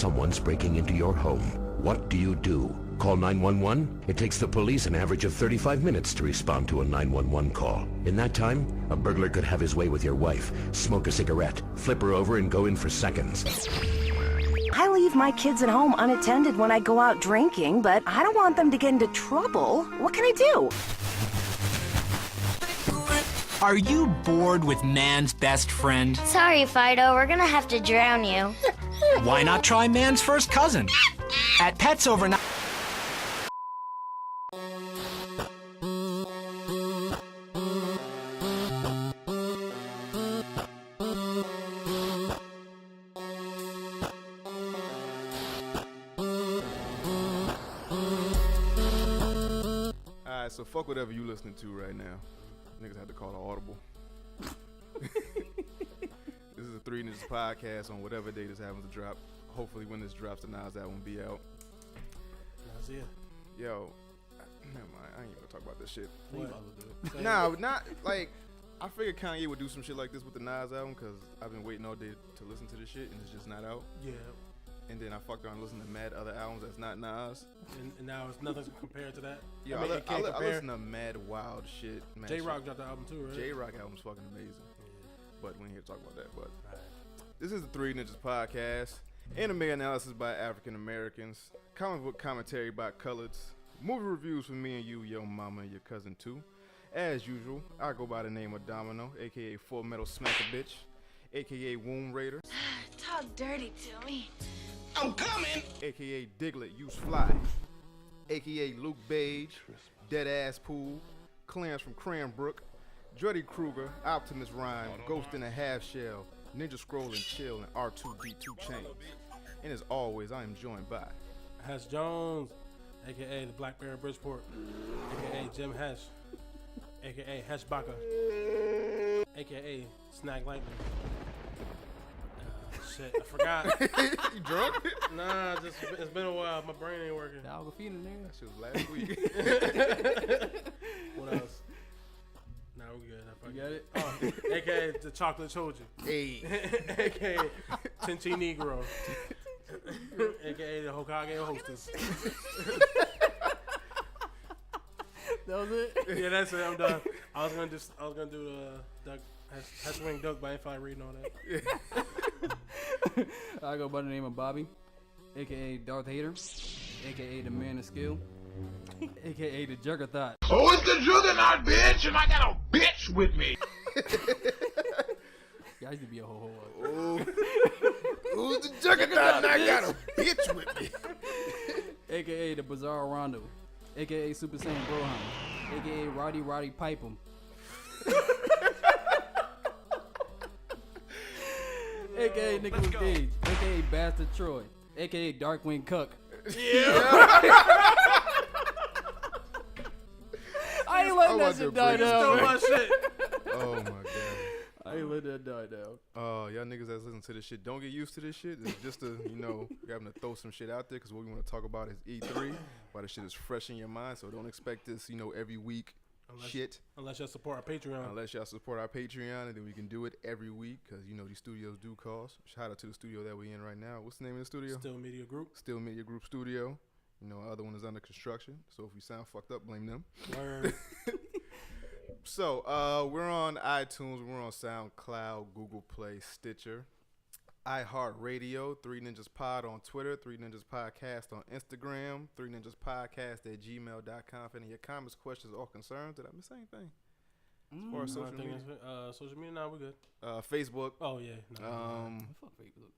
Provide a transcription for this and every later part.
someone's breaking into your home. What do you do? Call 911? It takes the police an average of 35 minutes to respond to a 911 call. In that time, a burglar could have his way with your wife, smoke a cigarette, flip her over, and go in for seconds. I leave my kids at home unattended when I go out drinking, but I don't want them to get into trouble. What can I do? Are you bored with man's best friend? Sorry, Fido, we're gonna have to drown you. Why not try man's first cousin? At Pets Overnight. Alright, so fuck whatever you listening to right now. Niggas had to call an audible. This is a 3 Ninjas podcast on whatever day this happens to drop. Hopefully when this drops, the Nas album will be out. Yo, never mind. I ain't gonna talk about this shit. Nah, not like, I figured Kanye would do some shit like this with the Nas album because I've been waiting all day to listen to this shit and it's just not out. Yeah. And then I fucked around and listened to mad other albums that's not Nas. And now it's nothing compared to that. Yeah, I mean, I listen to mad wild shit. J-Rock dropped the album too, right? J-Rock album's fucking amazing. Yeah. But we ain't here to talk about that. But Right. this is the 3 Ninjas podcast. Anime analysis by African Americans. Comic book commentary by coloreds. Movie reviews for me and you, your mama, and your cousin too. As usual, I go by the name of Domino, aka Full Metal Smacker Bitch, aka Womb Raider, Talk dirty to me. I'm coming! aka Diglett Use Fly, aka Luke Bage, Dead Ass Pool, Clarence from Cranbrook, Dreddy Kruger, Optimus Rhyme, Ghost in a Half Shell, Ninja Scroll and Chill, and R2D2 Chains. And as always, I am joined by Hess Jones, aka the Black Bear of Bridgeport, aka Jim Hesh, aka Hesh Baka, aka Snag Lightning. Shit, I forgot. You drunk? Nah, just it's been a while. My brain ain't working. That shit was last week. What else? Nah, we good. You got it? Oh, aka the Chocolate Trojan. Hey. aka Chinchi Negro. aka the Hokage Hostess. That was it? Yeah, that's it. I'm done. I was gonna do the Duck Hatchwing Duck, but I ain't feel like reading all that. I go by the name of Bobby, aka Darth Hater, aka the Man of Skill, aka the Juggerthought. Oh, it's the Juggernaut, bitch, and I got a bitch with me. Yeah, I used to be a ho-ho. Oh. Who's the Juggernaut and I got a bitch with me? Aka the Bizarre Rondo, aka Super Saiyan Brohan, aka Roddy Pipe'em. aka Nicolas Cage, aka Bastard Troy, aka Darkwing Cuck. Yeah. I ain't letting that shit die down. Stole my shit. Oh my god. I ain't letting that die down. Oh, y'all niggas that's listening to this shit, don't get used to this shit. It's just to, we're having to throw some shit out there because what we want to talk about is E3, while the shit is fresh in your mind. So don't expect this, every week Unless y'all support our Patreon. Unless y'all support our Patreon, and then we can do it every week because, these studios do cost. Shout out to the studio that we in right now. What's the name of the studio? Still Media Group. Still Media Group Studio. Our other one is under construction. So if we sound fucked up, blame them. Word. So, we're on iTunes, we're on SoundCloud, Google Play, Stitcher, iHeartRadio, 3 Ninjas Pod on Twitter, 3 Ninjas Podcast on Instagram, 3ninjaspodcast@gmail.com. For any of your comments, questions, or concerns, did I miss anything? As far as social media? Social media, nah, we good. Facebook. Oh, yeah. Fuck Facebook.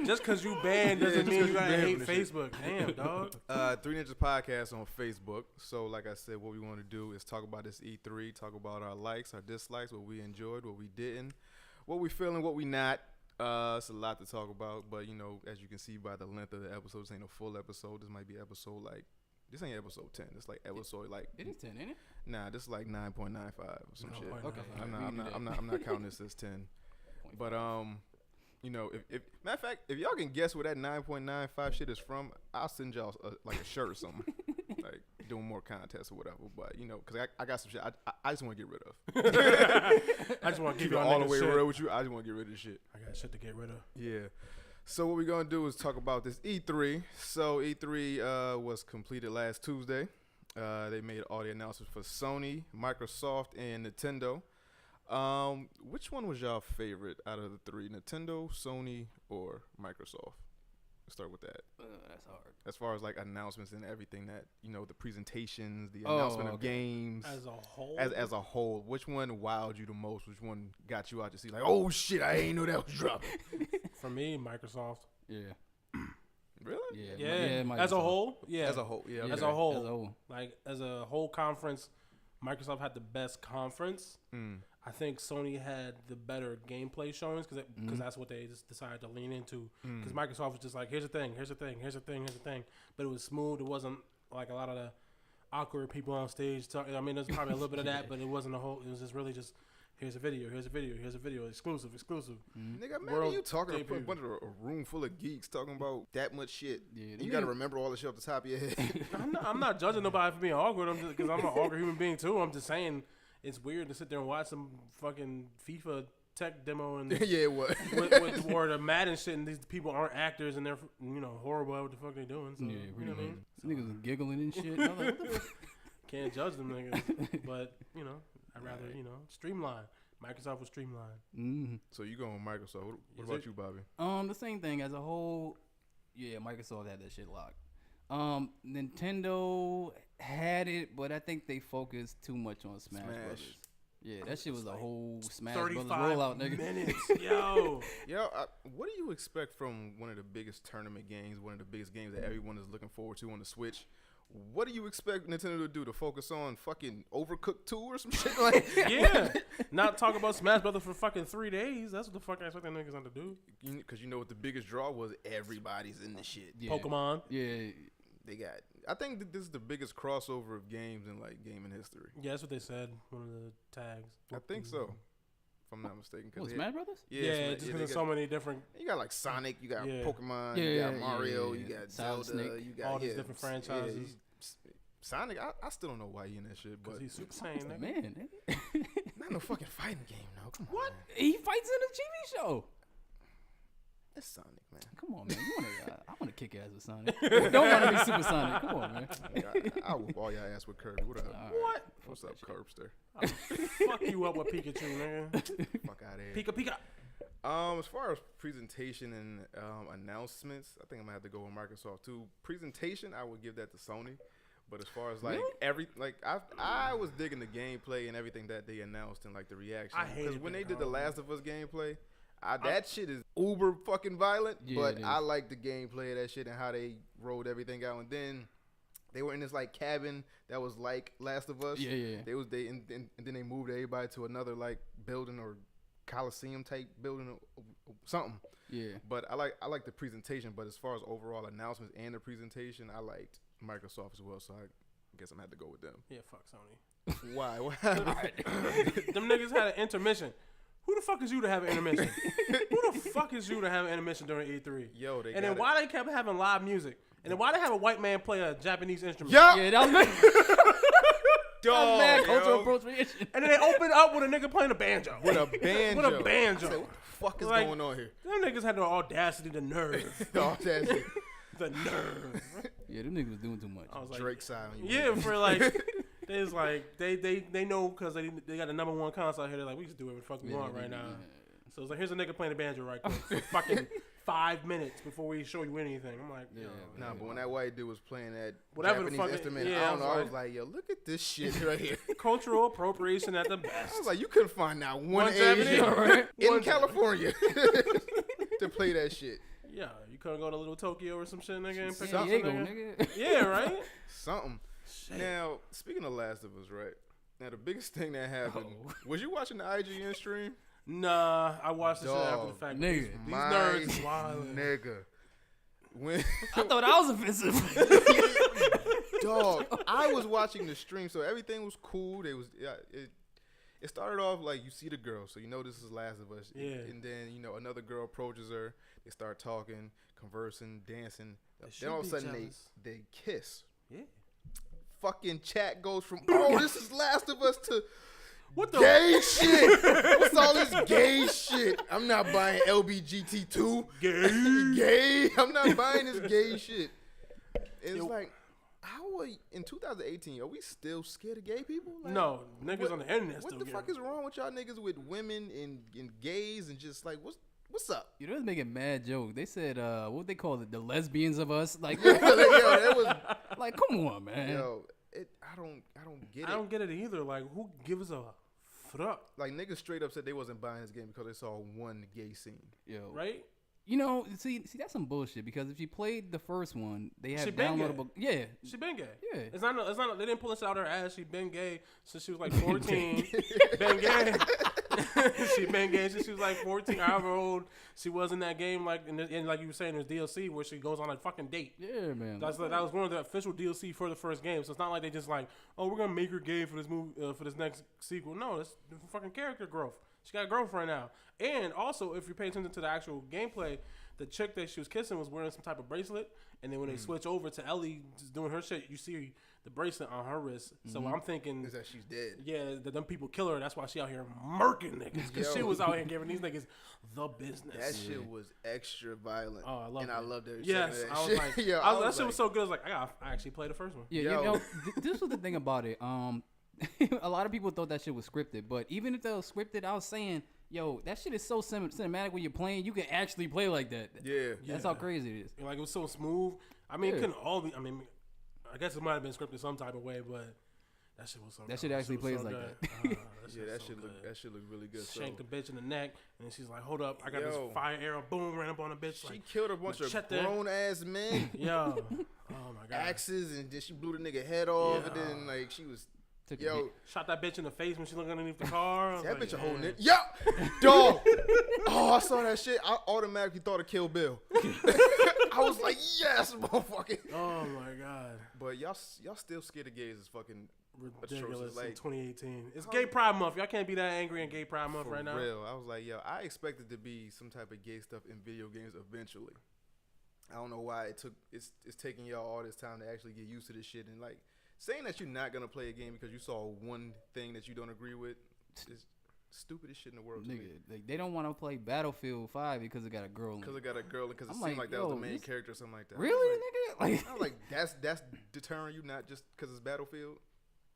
Just cause you banned doesn't mean you gotta hate Facebook. Damn, dog. 3 Ninjas Podcast on Facebook. So, like I said, what we want to do is talk about this E3, talk about our likes, our dislikes, what we enjoyed, what we didn't, what we feeling, what we not. It's a lot to talk about, but as you can see by the length of the episode, this ain't a full episode. This might be episode this ain't episode 10. It's like episode It is 10, ain't it? Nah, this is like 9.95 or some shit. Okay. I'm not counting this as 10. But if matter of fact, if y'all can guess where that 9.95 shit is from, I'll send y'all a shirt or something, like doing more contests or whatever. But because I got some shit I just want to get rid of. I just want to keep it all the way real with you. I just want to get rid of the shit. I got shit to get rid of. Yeah. So what we're gonna do is talk about this E3. So E3 was completed last Tuesday. They made all the announcements for Sony, Microsoft, and Nintendo. Which one was y'all favorite out of the three? Nintendo, Sony, or Microsoft? Let's start with that. That's hard. As far as like announcements and everything that, the presentations, the announcement of games. As a whole? As a whole. Which one wowed you the most? Which one got you out to see like, oh shit, I ain't know that was dropping? For me, Microsoft. Yeah. Really? Yeah. Microsoft. As a whole? Yeah. As a whole, yeah. As a whole. Like, as a whole conference, Microsoft had the best conference. I think Sony had the better gameplay showings because that's what they just decided to lean into. Because Microsoft was just like, here's the thing. But it was smooth. It wasn't like a lot of the awkward people on stage talking. I mean, there's probably a little bit of that, but it wasn't a whole. It was just really just, here's a video, exclusive. Nigga, imagine you talking to a bunch of a room full of geeks talking about that much shit. Yeah, you got to remember all the shit off the top of your head. I'm not judging nobody for being awkward. Because I'm an awkward human being too. I'm just saying it's weird to sit there and watch some fucking FIFA tech demo and yeah, what? with or the Madden shit, and these people aren't actors and they're horrible at what the fuck they doing. So, yeah, you know what I mean? Niggas was giggling and shit. I was like, what the fuck? Can't judge them niggas, but I'd rather streamline. Microsoft was streamlined. So you going with Microsoft? What about you, Bobby? The same thing as a whole. Yeah, Microsoft had that shit locked. Nintendo had it, but I think they focused too much on Smash Brothers. Yeah, that shit was a whole Smash Brothers rollout, nigga. Minutes, yo. What do you expect from one of the biggest tournament games, one of the biggest games that everyone is looking forward to on the Switch? What do you expect Nintendo to do? To focus on fucking Overcooked 2 or some shit like that? Yeah. Not talk about Smash Brothers for fucking 3 days. That's what the fuck I expect them niggas to do. Because you know what the biggest draw was? Everybody's in the shit. Yeah. Pokemon. Yeah. They got... I think that this is the biggest crossover of games in like gaming history. Yeah, that's what they said. One of the tags. I think so. If I'm not mistaken. Smash Brothers? Yeah, just because there's so many different... You got like Sonic, you got Pokemon, you got Mario, you got Zelda, Snake. You got all these different franchises. Sonic, I still don't know why he in that shit, but he's Super Saiyan, man. Not no fucking fighting game, no. Come on. What? Man. He fights in a TV show. It's Sonic, man. Come on, man. I want to kick ass with Sonic. Don't want to be Super Sonic. Come on, man. I'll whoop all y'all ass with Kirby. What up? What? What's up, Curbster? I'll fuck you up with Pikachu, nigga. Fuck out of here. Pika. As far as presentation and announcements, I think I'm gonna have to go with Microsoft too. Presentation, I would give that to Sony. But as far as like I was digging the gameplay and everything that they announced and like the reaction. Because when they did the Last of Us gameplay, that shit is uber fucking violent. Yeah, but I like the gameplay of that shit and how they rolled everything out. And then they were in this like cabin that was like Last of Us. Yeah. And then they moved everybody to another like building or Coliseum type building or something. Yeah. But I like the presentation. But as far as overall announcements and the presentation, I liked Microsoft as well, so I guess I'm gonna have to go with them. Yeah, fuck Sony. Why? What happened? Them niggas had an intermission. Who the fuck is you to have an intermission? Who the fuck is you to have an intermission during E3? Yo, and then why they kept having live music? And then why they have a white man play a Japanese instrument? Yeah, that was dog, mad cultural appropriation. And then they opened up with a nigga playing a banjo. With a banjo. With a banjo. I said, what the fuck is going on here? Them niggas had the audacity, the nerve. The audacity. The nerve. Yeah, them niggas was doing too much. I was like, Drake side on you. Yeah, for like, they was like, they know because they got the #1 console here. They're like, we just do whatever the fuck we want right now. Yeah. So it's like, here's a nigga playing the banjo right quick for fucking 5 minutes before we show you anything. I'm like, but when that white dude was playing that whatever Japanese instrument, I don't know. I was like, yo, look at this shit right here. Cultural appropriation at the best. I was like, you couldn't find out one Asian in California to play that shit. Yeah, you couldn't go to Little Tokyo or some shit, nigga, and pick San Diego, nigga. Yeah, right? Something. Shit. Now, speaking of Last of Us, right? Now, the biggest thing that happened, was you watching the IGN stream? Nah, I watched this shit after the fact. Nigga. These nerds wild. Nigga. When I thought that was offensive. Dog, I was watching the stream, so everything was cool. It started off like you see the girl, so you know this is Last of Us. Yeah. And then, another girl approaches her. They start talking, conversing, dancing. Then all of a sudden they kiss. Yeah. Fucking chat goes from, oh, this is Last of Us to, What the gay shit? What's all this gay shit? I'm not buying LBGT2. Gay. I'm not buying this gay shit. It's like, how are you, in 2018? Are we still scared of gay people? Like, no, niggas on the internet. What the fuck is wrong with y'all niggas with women and gays and just like what's up? You know, they was making mad joke. They said, what they call it, the lesbians of us. Like, yo, that was like, come on, man. Yo, I don't get it. I don't get it either. Like, who gives a fuck? Like, niggas straight up said they wasn't buying this game because they saw one gay scene. Yo, right? You know, see, that's some bullshit because if you played the first one, they have downloadable. Yeah, she been gay. Yeah, it's not. They didn't pull this out her ass. She been gay since she was like 14. Been gay. She been gay since she was like 14. However old she was in that game, like and like you were saying, there's DLC where she goes on a fucking date. Yeah, man. That was one of the official DLC for the first game. So it's not like they just like, oh, we're gonna make her gay for this movie for this next sequel. No, it's fucking character growth. She got a girlfriend now. And also, if you pay attention to the actual gameplay, the chick that she was kissing was wearing some type of bracelet. And then when they switch over to Ellie just doing her shit, you see the bracelet on her wrist. So I'm thinking is that she's dead. Yeah, that them people kill her. That's why she out here murking niggas. Because she was out here giving these niggas the business. That shit was extra violent. Oh, I love it. And I loved every yes, second of I was that like, shit. Yo, that shit was so good. I was like, I actually played the first one. Yeah, you know, this was the thing about it. A lot of people thought that shit was scripted, but even if that was scripted, I was saying, yo, that shit is so cinematic when you're playing. You can actually play like that. Yeah. That's how crazy it is. Like, it was so smooth. I mean, it couldn't all be. I mean, I guess it might have been scripted some type of way, but that shit was so. That shit actually plays so like that. That shit look really good. Shanked the bitch in the neck, and then she's like, "Hold up, I got this fire arrow." Boom, ran up on the bitch. She like, killed a bunch of grown ass men. Yo, oh my god, axes, and then she blew the nigga head off, and then like she was. Shot that bitch in the face when she looked underneath the car. That bitch a whole nigga. Yo, dog. Oh, I saw that shit. I automatically thought of Kill Bill. I was like, yes, motherfucker. Oh my god. But y'all still scared of gays is fucking ridiculous. Like, in 2018, it's Gay Pride Month. Y'all can't be that angry in Gay Pride Month right now. For real, I was like, yo, I expected to be some type of gay stuff in video games eventually. I don't know why it's taking y'all all this time to actually get used to this shit, and like saying that you're not gonna play a game because you saw one thing that you don't agree with is stupidest shit in the world. Nigga, like, they don't want to play Battlefield 5 because it got a girl in it. Because it got a girl, because it seemed like, like that was the main character or something like that. Really, nigga? Like, I was like, that's deterring you, not just because it's Battlefield.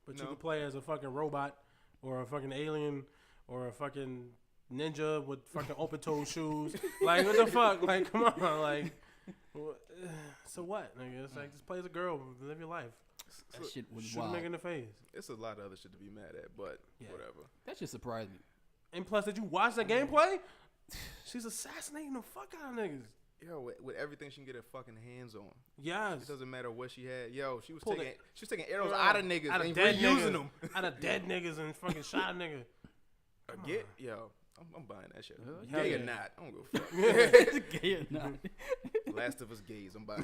But you can play as a fucking robot or a fucking alien or a fucking ninja with fucking open-toed shoes. Like, what the fuck? Like, come on. Like, so what, nigga? It's like, just play as a girl. Live your life. That shit was Shoot wild. a nigga in the face. It's a lot of other shit to be mad at, but whatever. That just surprised me. And plus, did you watch that gameplay? She's assassinating the fuck out of niggas. Yo, with everything she can get her fucking hands on. Yes. It doesn't matter what she had. Yo, she was taking arrows out of niggas out of and dead reusing niggas, them. Out of dead niggas and fucking shot a nigga. Yo, I'm buying that shit. Hell Gay yeah. or not, I don't go fuck. Gay or not. Last of Us gays, I'm buying.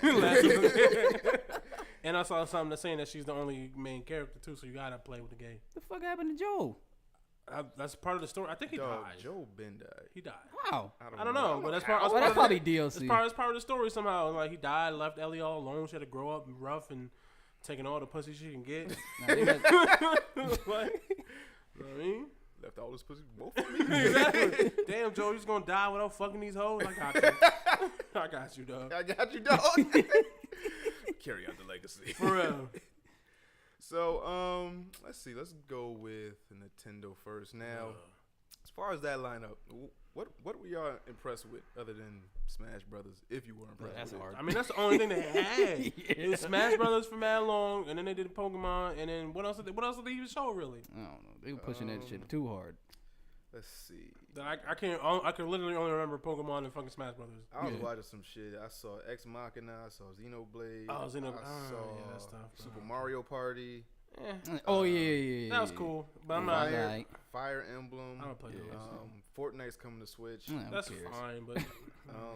And I saw something that's saying that she's the only main character too, so you gotta play with the gay. The fuck happened to Joe? That's part of the story. I think he died. Joe Ben died. He died. How? I don't know, but that's part. That's probably DLC. It's part of the story somehow. Like, he died, left Ellie all alone. She had to grow up rough and taking all the pussy she can get. Nah, they got- What? You know what I mean? Left all this pussy both of me. Exactly. Damn, Joe, you just gonna die without fucking these hoes? I got you. I got you, dog. I got you, dog. Carry on the legacy. For real. So, let's see. Let's go with Nintendo first. Now, as far as that lineup, what were y'all impressed with other than Smash Brothers? If you were impressed, that's with hard. it? I mean, that's the only thing they had. It was Smash Brothers for mad long, and then they did Pokemon, and then what else did they even show, really? I don't know. They were pushing that shit too hard. Let's see. I can literally only remember Pokemon and fucking Smash Brothers. I was watching some shit. I saw Ex Machina. I saw Xenoblade. Oh, Xenoblade. I saw that stuff. Super Mario Party. Oh yeah. That was cool, but I'm not. Fire Emblem. I don't play those. Fortnite's coming to Switch. That's fine, but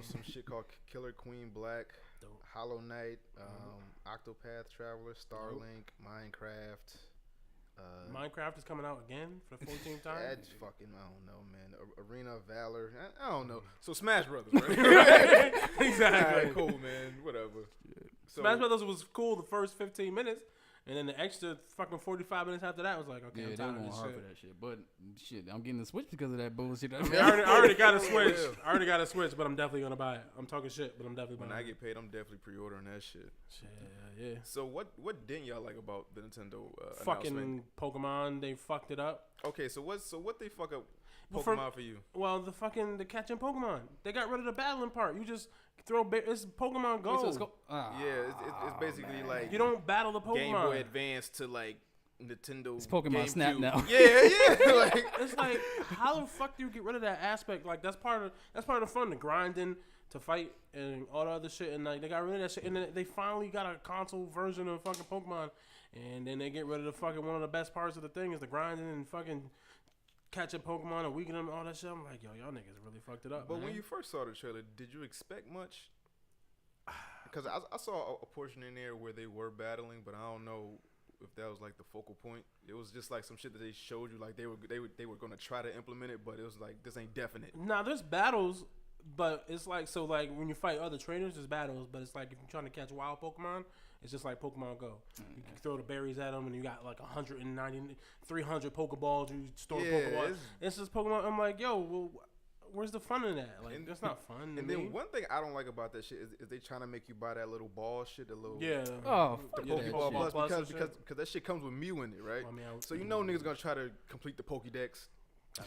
some shit called Killer Queen Black, Hollow Knight, Octopath Traveler, Starlink, Minecraft. Minecraft is coming out again for the 14th time. That's fucking, I don't know, man. Arena of Valor. I don't know. So Smash Brothers, right? Exactly. Right, cool, man. Whatever. So, Smash Brothers was cool the first 15 minutes, And then the extra fucking 45 minutes after that was like, okay, Yeah, I'm they tired went of this hard shit. for that shit. But shit, I'm getting the Switch because of that bullshit. I mean, I already got a Switch. I already got a Switch, but I'm definitely gonna buy it. I'm talking shit, but I'm definitely buying it. When I get paid, I'm definitely pre-ordering that shit. Yeah. So what didn't y'all like about the Nintendo Fucking announcement? Pokemon, they fucked it up. Okay, so what they fuck up Well, Pokemon for you? Well, the catching Pokemon. They got rid of the battling part. You just throw. It's Pokemon Go. It's basically like You don't battle the Pokemon. Game Boy Advance to like Nintendo. It's Pokemon GameCube. Snap now. Yeah. Like, It's like, how the fuck do you get rid of that aspect? Like that's part of the fun, the grinding to fight and all the other shit. And like they got rid of that shit, and then they finally got a console version of fucking Pokemon. And then they get rid of the fucking one of the best parts of the thing is the grinding and fucking catching Pokemon and weakening them and all that shit. I'm like, yo, y'all niggas really fucked it up. but man. when you first saw the trailer, did you expect much? Because I saw a portion in there where they were battling, but I don't know if that was like the focal point. It was just like some shit that they showed you, like they were gonna try to implement it, but it was like this ain't definite. Nah, there's battles, but it's like so like when you fight other trainers, there's battles, but it's like if you're trying to catch wild Pokemon, it's just like Pokemon Go. You can throw the berries at them, and you got like 300 Pokeballs. You store Pokeball. It's just Pokemon. I'm like, yo, well, where's the fun in that? Like, that's not fun. And then one thing I don't like about that shit is they trying to make you buy that little ball shit, the little Oh, the fuck Pokeball that Plus shit. because that shit comes with Mew in it, right? I mean, So you know niggas gonna try to complete the Pokédex.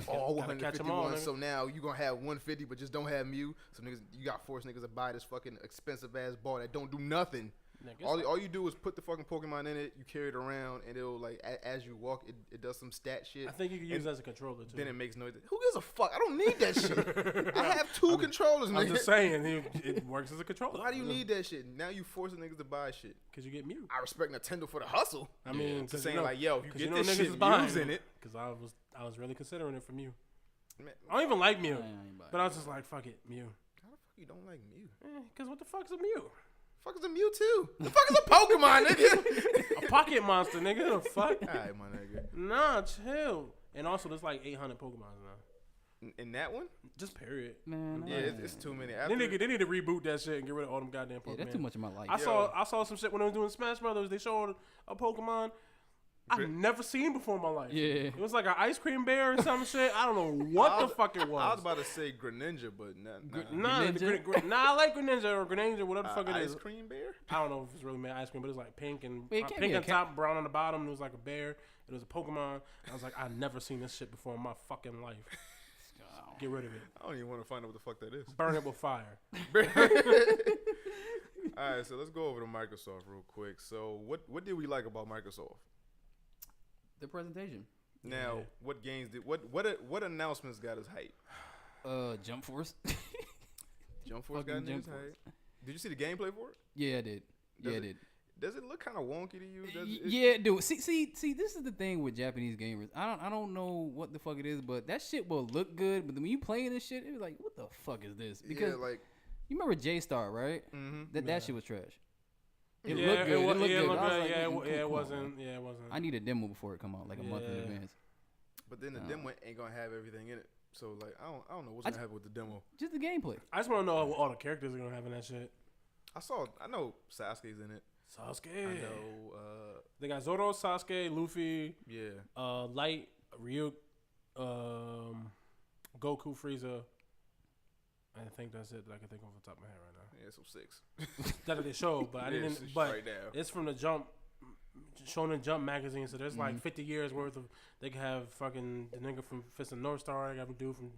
All gotta catch 'em all, 151. nigga. So now you gonna have 150, but just don't have Mew. So niggas, you got forced niggas to buy this fucking expensive ass ball that don't do nothing. All you do is put the fucking Pokemon in it, you carry it around, and it'll like as you walk, it does some stat shit. I think you can use it as a controller too. Then it makes noise. Who gives a fuck? I don't need that shit. I have two controllers, nigga. I'm just saying, it works as a controller. Why do you need that shit? Now you forcing niggas to buy shit. Because you get Mew. I respect Nintendo for the hustle. I mean, to saying like, yo, if you get know this niggas shit, is buying Mew's in it. Because I was really considering it for Mew. Man, I don't even like Mew, I ain't buying but I was just like, fuck it, Mew. how the fuck you don't like Mew? Because what the fuck's a Mew? Fuck is a Mewtwo? The fuck is a Pokemon, nigga? A pocket monster, nigga. The fuck? Alright, my nigga. Nah, chill. And also, there's like 800 Pokemon now. In that one? Just period. Man, Yeah, it's too many. They need to reboot that shit and get rid of all them goddamn Pokemon. yeah, that's too much of my life. I saw some shit when I was doing Smash Brothers. They showed a Pokemon I've never seen before in my life. Yeah. It was like an ice cream bear or some shit. I don't know what the fuck it was. I was about to say Greninja, but nah. Nah, I like Greninja or Greninja, whatever the fuck it is. Ice cream bear? I don't know if it's really made ice cream, but it was like pink and Wait, it can't pink be a on top, brown on the bottom. And it was like a bear. It was a Pokemon. I was like, I've never seen this shit before in my fucking life. Get rid of it. I don't even want to find out what the fuck that is. Burn it with fire. All right, so let's go over to Microsoft real quick. So what did we like about Microsoft? The presentation. Now, what games did what announcements got us hype? Jump Force. Jump Force got niggas hype. Did you see the gameplay for it? Yeah, I did. Yeah, I did. Does it look kind of wonky to you? Yeah, dude. See. This is the thing with Japanese gamers. I don't know what the fuck it is, but that shit will look good. But when you playing this shit, it was like, what the fuck is this? Because like you remember J-Star, right? Mm-hmm. That shit was trash. It Yeah, looked good. it looked good. I was like, Yeah, come it on, wasn't. man. Yeah, it wasn't. I need a demo before it come out, like a month in Yeah. advance. But then the demo ain't gonna have everything in it. So like I don't know what's gonna happen with the demo. Just the gameplay. I just want to know what all the characters are gonna have in that shit. I know Sasuke's in it. Sasuke. I know They got Zoro, Sasuke, Luffy, yeah. Light, Ryuk, Goku, Frieza. I think that's it that I can think of off the top of my head right now. Yeah, so 6. That's what they showed, but I Yeah, didn't. it's But right now. it's from the Jump, Shonen Jump magazine. So there's like 50 years worth of. They can have fucking the nigga from Fist of North Star. They got the dude from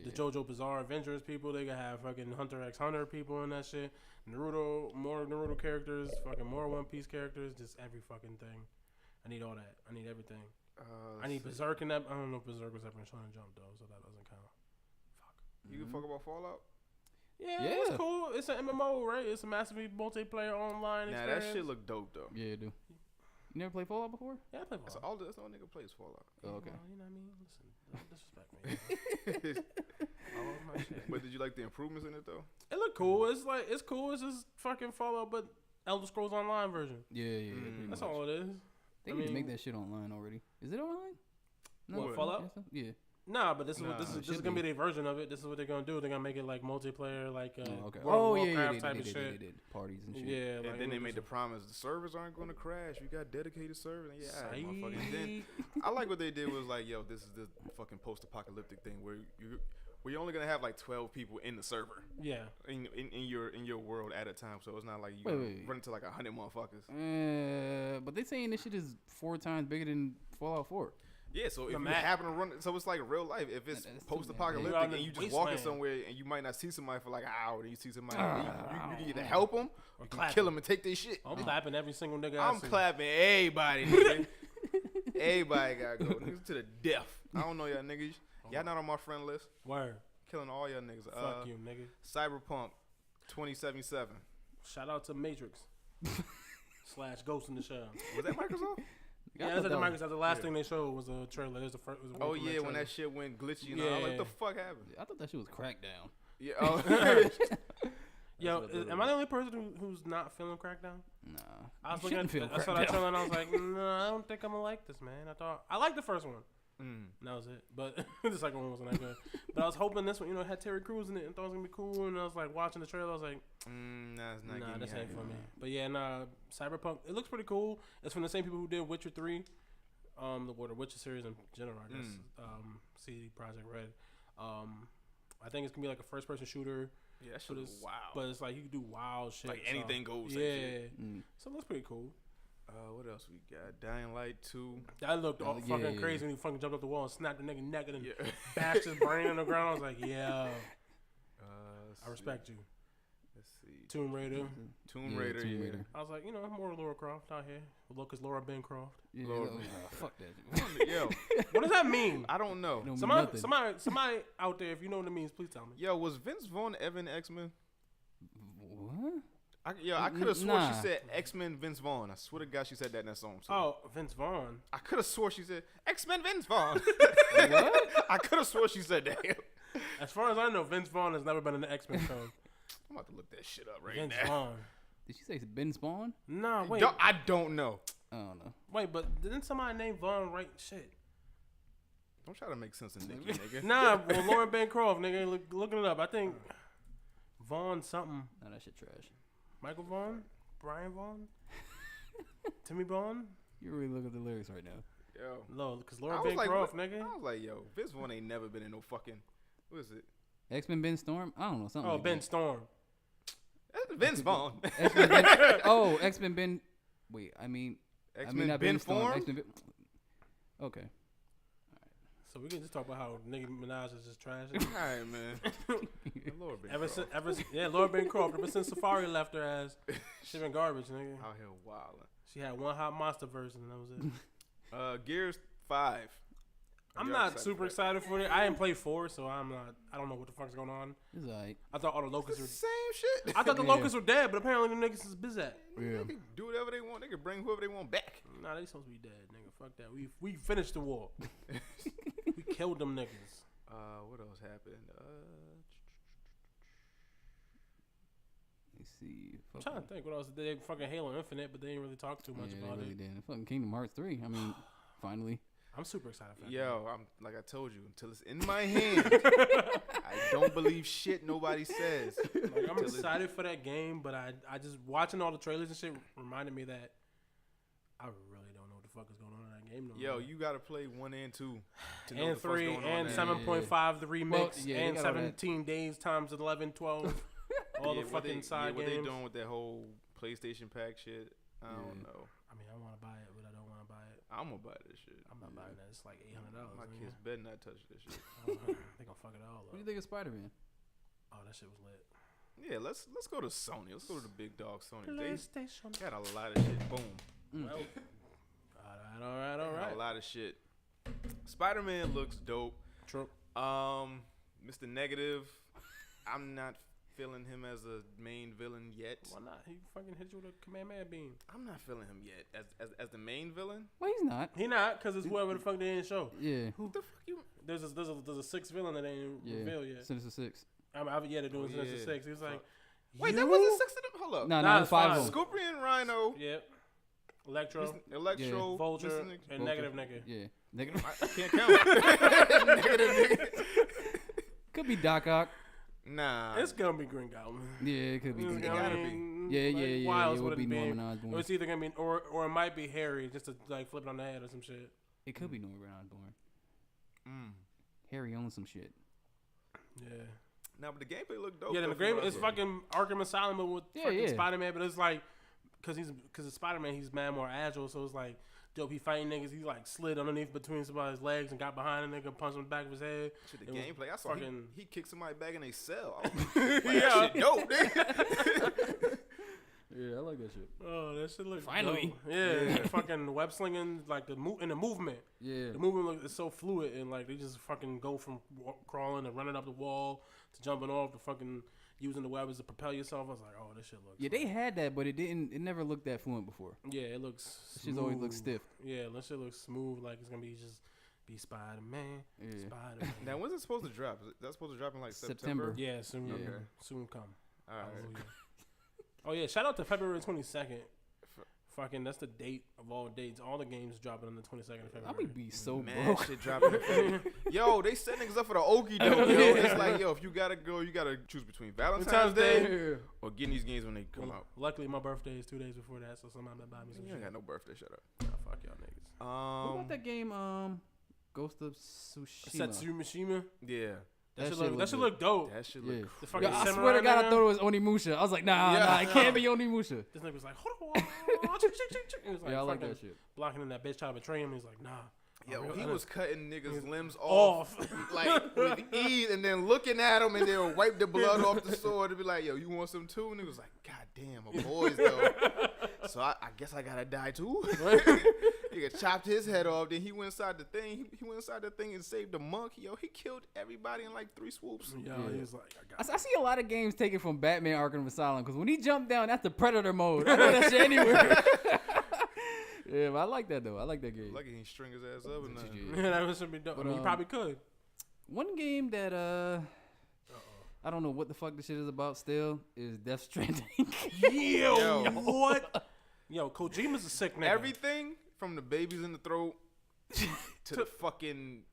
the JoJo Bizarre Adventures people. They can have fucking Hunter x Hunter people in that shit. Naruto, more Naruto characters. Fucking more One Piece characters. Just every fucking thing. I need all that. I need everything. I need Berserk in that. I don't know if Berserk was ever in Shonen Jump though, so that doesn't count. Fuck. You can fuck about Fallout? Yeah, it's cool. It's an MMO, right? It's a massively multiplayer online Nah, experience. that shit look dope though. Yeah, it do. You never played Fallout before? Yeah, I play Fallout. That's all nigga plays Fallout. Oh, okay. Well, you know what I mean? Listen, don't disrespect me. I love my shit. But did you like the improvements in it though? It look cool. It's cool. It's just fucking Fallout, but Elder Scrolls Online version. Yeah. That's all it is. They need to make that shit online already. Is it online? What, Fallout? Yeah. Nah, but this is gonna be their version of it. This is what they're gonna do. They're gonna make it like multiplaer, like okay. World of yeah, Warcraft they type of did, shit. They did parties and shit. Yeah, And like, then they made the promise: the servers aren't gonna crash. We got dedicated servers. And yeah, alright, motherfucker. And then I like what they did was like, yo, this is the fucking post-apocalyptic thing where you're only gonna have like 12 people in the server. Yeah. In your world at a time, so it's not like you run into like 100 motherfuckers. But they saying this shit is 4 times bigger than Fallout 4. Yeah, so if you happen to run, so it's like real life. If it's post-apocalyptic and you just walking somewhere and you might not see somebody for like an hour, then you see somebody, you can either help them or you can kill them and take their shit. I'm clapping every single nigga. I'm clapping everybody. Nigga. Everybody gotta go niggas to the death. I don't know y'all niggas. Y'all not on my friend list. Word. Killing all y'all niggas. Fuck you, nigga. Cyberpunk 2077. Shout out to Matrix / Ghost in the Shell. Was that Microsoft? Yeah, that's at the Microsoft. The last thing they showed was a trailer. There's the first. Oh yeah, when that shit went glitchy and all. I'm like, what the fuck happened? I thought that shit was Crackdown. Yeah. Oh. Yo, am I the only person who's not feeling Crackdown? Nah. I was looking at I saw that trailer and I was like, nah, I don't think I'm gonna like this, man. I liked the first one. And that was it. But the second one wasn't that good. But I was hoping this one, it had Terry Crews in it and thought it was gonna be cool. And I was like watching the trailer, I was like, nah, this ain't for me. But yeah, Cyberpunk, it looks pretty cool. It's from the same people who did Witcher 3, the Witcher series in general, I guess. CD Projekt Red. I think it's gonna be like a first-person shooter. Yeah, that shit is wild. But it's like you can do wild shit. Like anything goes. Yeah. Shit. So it looks pretty cool. What else we got? Dying Light 2. That looked fucking crazy when he fucking jumped up the wall and snapped the nigga neck and bashed his brain on the ground. I was like, yeah. I respect you. Let's see. Tomb Raider. Tomb Raider. I was like, more Lara Croft out here. Look, it's Laura Ben Croft. Yeah, fuck that. Yo, what does that mean? I don't know. Somebody out there, if you know what it means, please tell me. Yo, was Vince Vaughn Evan X-Men? What? I could have swore she said X-Men Vince Vaughn. I swear to God she said that in that song. Oh, Vince Vaughn. I could have swore she said X-Men Vince Vaughn. What? I could have swore she said that. As far as I know, Vince Vaughn has never been in the X-Men film. I'm about to look that shit up Vince now. Vaughn. Did she say Ben Spawn? No, wait. I don't know. I don't know. Wait, but didn't somebody name Vaughn write shit? Don't try to make sense of Nikki, nigga. Nah, well, Lauren Bancroft, nigga, looking it up. I think Vaughn something. Nah, that shit trash. Michael Vaughn? Brian Vaughn? Timmy Vaughn? You really look at the lyrics right now. Yo. No, because Lauren Bancroft, nigga. I was like, yo, Vince Vaughn ain't never been in no fucking, what is it? X-Men Ben Storm? I don't know. Something like Ben that. Storm. That's Vince Vaughn. X-Men Ben. Wait, X-Men Ben Form? Okay. So we can just talk about how Nicki Minaj is just trash. Alright, man. Laura Bancroft. Laura Bancroft. Ever since Safari left her ass, she been garbage, nigga. Out here wildin'. She had one hot monster verse and that was it. Gears 5. I'm not super excited for it. I didn't play 4, so I don't know what the fuck's going on. It's alright. I thought all the locusts were same shit. I thought the locusts were dead, but apparently the niggas is busy. Yeah. They can do whatever they want. They can bring whoever they want back. Nah, they supposed to be dead, nigga. Fuck that. We finished the war. We killed them niggas. What else happened? Let's see. I'm trying to think what else. They fucking Halo Infinite, but they didn't really talk too much about they really it. Didn't. Fucking Kingdom Hearts 3. Finally. I'm super excited for that. Yo, I'm like I told you, until it's in my hand, I don't believe shit nobody says. Like, I'm excited for that game, but I just watching all the trailers and shit reminded me that I really don't know what the fuck is going on in that game. Yo, you gotta play 1 and 2 to know and 3 and 7.5 the remix and 17 days times 11, 12. All the fucking side games. What they doing with that whole PlayStation pack shit? I don't know. I mean, I want to buy it, but I don't want to buy it. I'm gonna buy this shit. I'm not buying that. It's like $800. My kids better not touch this shit. They gonna fuck it all up. What do you think of Spider-Man? Oh, that shit was lit. Yeah, let's go to Sony. Let's go to the big dog Sony. PlayStation. They got a lot of shit. Boom. Well, all right. A lot of shit. Spider-Man looks dope. True. Mr. Negative, I'm not feeling him as a main villain yet. Why not? He fucking hit you with a Kamehameha beam. I'm not feeling him yet as the main villain. Well, he's not. He not, because it's whoever the fuck they didn't show. Yeah. Who the fuck you? There's a sixth villain that ain't revealed yet. Sinister Six. They're doing Sinister Six. He was like, wait, that wasn't 6 of them? Hold up. No, it was 5 of them. Scorpion, Rhino. Yep. Electro, Vulture, and Negative nigga. Yeah. Negative. I can't count. Negative could be Doc Ock. Nah. It's gonna be Green Goblin. Yeah, it could be. It's Green gonna Goblin. be. Yeah. Why else It would would be it be? Norman Osborn. It's either gonna be or it might be Harry, just to like flip it on the head or some shit. It could be Norman Osborn. Harry owns some shit. Yeah. Now, but the gameplay look dope. Yeah, the game it's fucking Arkham Asylum, but with fucking Spider-Man. But it's like, cause it's Spider-Man, he's mad more agile. So it's like, dope. He fighting niggas. He like slid underneath between somebody's legs and got behind a nigga, punched him in the back of his head. Shit, the gameplay, I saw he kicked somebody back in their cell. Yeah, that shit dope, nigga. Yeah, I like that shit. Oh, that shit look finally. Dope. Yeah, fucking web slinging, like the movement. Yeah, the movement is so fluid, and like they just fucking go from crawling to running up the wall to jumping off to fucking using the web as to propel yourself. I was like, oh, this shit looks. Yeah, they had that, but it never looked that fluent before. Yeah, it looks. Shit always looks stiff. Yeah, that shit looks smooth. Like it's gonna be Spider-Man. Yeah. Spider-Man. Now, when's it supposed to drop? Is that supposed to drop in like September? Yeah, soon. Yeah. Okay. Soon come. All right. Hallelujah. Oh yeah, shout out to February 22nd. Fucking, that's the date of all dates. All the games dropping on the 22nd of February. I'm gonna be so Man, broke. shit dropping. Yo, they set niggas up for the okie doke, yo. It's like, yo, if you gotta go, you gotta choose between Valentine's Day or getting these games when they come out. Luckily, my birthday is 2 days before that, so somebody might buy me some You shit. ain't got no birthday, shut up. Oh, fuck y'all niggas. What about that game, Ghost of Tsushima? Satsumashima? Yeah. That should look dope. That shit look cool. Yo, I swear to God, I thought it was Onimusha. I was like, nah, it can't be Onimusha. This nigga was like, it was like, yeah, I like that shit. Blocking in that bitch trying to betray him. He's like, nah. Yo, he was cutting niggas' limbs off like with ease, and then looking at them, and they'll wipe the blood off the sword and be like, yo, you want some too? And he was like, God damn, my boys though. So I guess I gotta die too. Nigga chopped his head off. Then he went inside the thing. He went inside the thing and saved the monk. Yo, he killed everybody in like 3 swoops. Yo, he was like, I see a lot of games taken from Batman Arkham Asylum because when he jumped down, that's the Predator mode. I know that shit anywhere. Yeah, but I like that though. I like that game. Lucky he didn't string his ass up and nothing. Yeah, that should be dope. I mean, he probably could. One game that I don't know what the fuck this shit is about still is Death Stranding. Yo, what? Yo, Kojima's a sick nigga. Everything from the babies in the throat to the fucking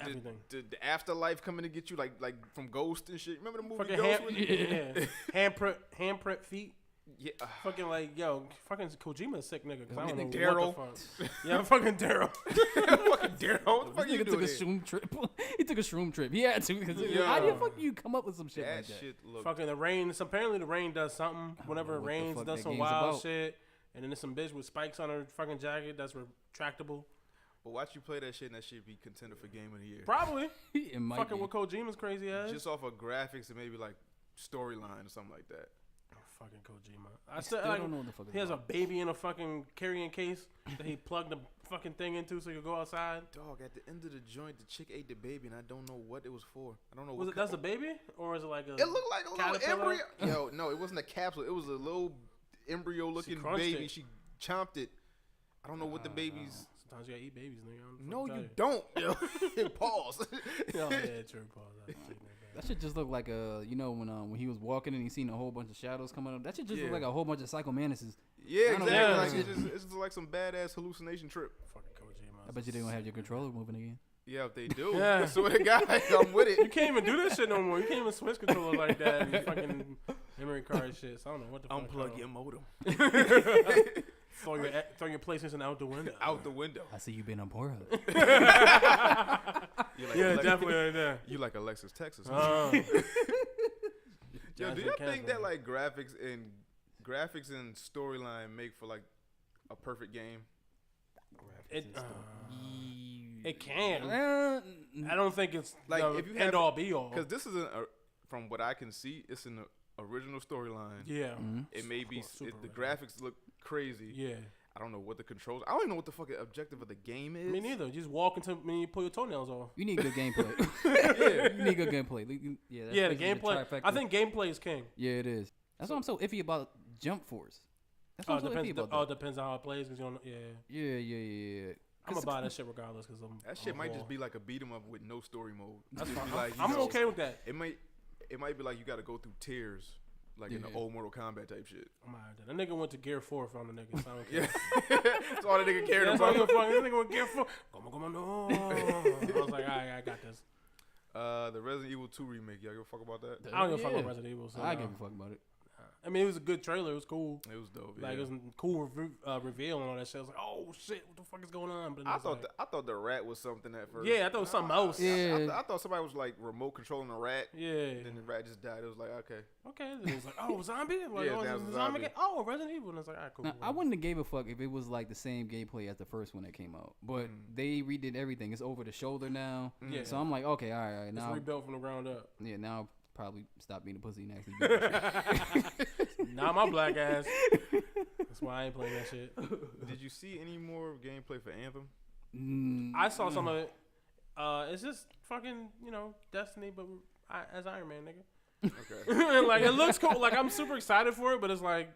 everything. The afterlife coming to get you, like from Ghost and shit. Remember the movie fucking Ghost? handprint feet. Yeah. Fucking like, yo, fucking Kojima a sick nigga. Cause I don't know Daryl. what the fuck. Yeah, fucking Daryl. Fucking Daryl. What the fuck you doing? Took a shroom trip. He took a shroom trip. He had to. How the fuck you come up with some shit like that? Shit look. Fucking the rain. So apparently the rain does something. Whenever it rains, does some wild shit. And then there's some bitch with spikes on her fucking jacket that's retractable. But watch you play that shit, and that shit be contender for game of the year. Probably. It might fucking be. with Kojima's crazy ass. Just off of graphics and maybe like storyline or something like that. Fucking Kojima. I still don't know what the fuck. He has a baby in a fucking carrying case that he plugged the fucking thing into so he could go outside. Dog, at the end of the joint, the chick ate the baby, and I don't know what it was for. I don't know. Was it that's a baby, or is it like a? It looked like a little embryo. Yo, no, it wasn't a capsule. It was a little embryo-looking baby. She chomped it. I don't know what the baby's. Sometimes you gotta eat babies, nigga. No, you don't. Yo, pause. Oh yeah, true. Pause. That should just look like when he was walking and he seen a whole bunch of shadows coming up. That should just look like a whole bunch of Psycho Manaces. Yeah, exactly. Like, it's just like some badass hallucination trip. Fucking Kojima. I bet you they're gonna have your controller moving again. Yeah, if they do. Yeah. I swear to God, I'm with it. You can't even do this shit no more. You can't even switch controller like that and fucking memory card shit. So I don't know what the fuck. Unplug your modem. Throw your PlayStation out the window. Out the window. I see you been on Pornhub. Yeah, definitely right there. You like Alexis, Texas. Yo, do you think that like graphics and storyline make for like a perfect game? It can. I don't think it's like if you end all be all. Because this isn't from what I can see, it's an original storyline. Yeah, it may be. The graphics look crazy. Yeah. I don't know what the controls. I don't even know what the fucking objective of the game is. Me neither. You just walk into you pull your toenails off. You need good gameplay. Yeah, you need good gameplay. Yeah, the gameplay. I think gameplay is king. Yeah, it is. That's why I'm so iffy about Jump Force. That's why I'm so iffy about that. Oh, it depends on how it plays. Cause you don't. Yeah. I'm gonna buy that shit regardless. Cause that shit might just be like a beat 'em up with no story mode. That's fine. Like, I'm okay with that. It might be like you got to go through tiers. Like in the old Mortal Kombat type shit. I'm alright. That nigga went to Gear 4 on the nigga. So I don't care. That's all the nigga cared about. That nigga went Gear 4. No. I was like, alright, I got this. The Resident Evil 2 remake. Y'all give a fuck about that? I don't give a fuck about Resident Evil. So I give a fuck about it. I mean, it was a good trailer. It was cool. It was dope. Like, it was a cool reveal and all that shit. I was like, oh, shit, what the fuck is going on? But I thought the rat was something at first. Yeah, I thought it was something else. Yeah. I thought somebody was, like, remote controlling a rat. Yeah. And then the rat just died. It was like, okay. Okay. Then it was like, oh, zombie? Like, Yeah, oh, that it's was a a zombie zombie. game? Oh, Resident Evil. And it's like, all right, cool. Now, I wouldn't have gave a fuck if it was like the same gameplay as the first one that came out. But they redid everything. It's over the shoulder now. Yeah. So I'm like, okay, all right. It's Now, rebuilt from the ground up. yeah, now I'll probably stop being a pussy and actually do that shit. Not my black ass. That's why I ain't playing that shit. Did you see any more gameplay for Anthem? I saw some of it. It's just fucking, Destiny, but as Iron Man, nigga. Okay. Like, it looks cool. Like, I'm super excited for it, but it's like,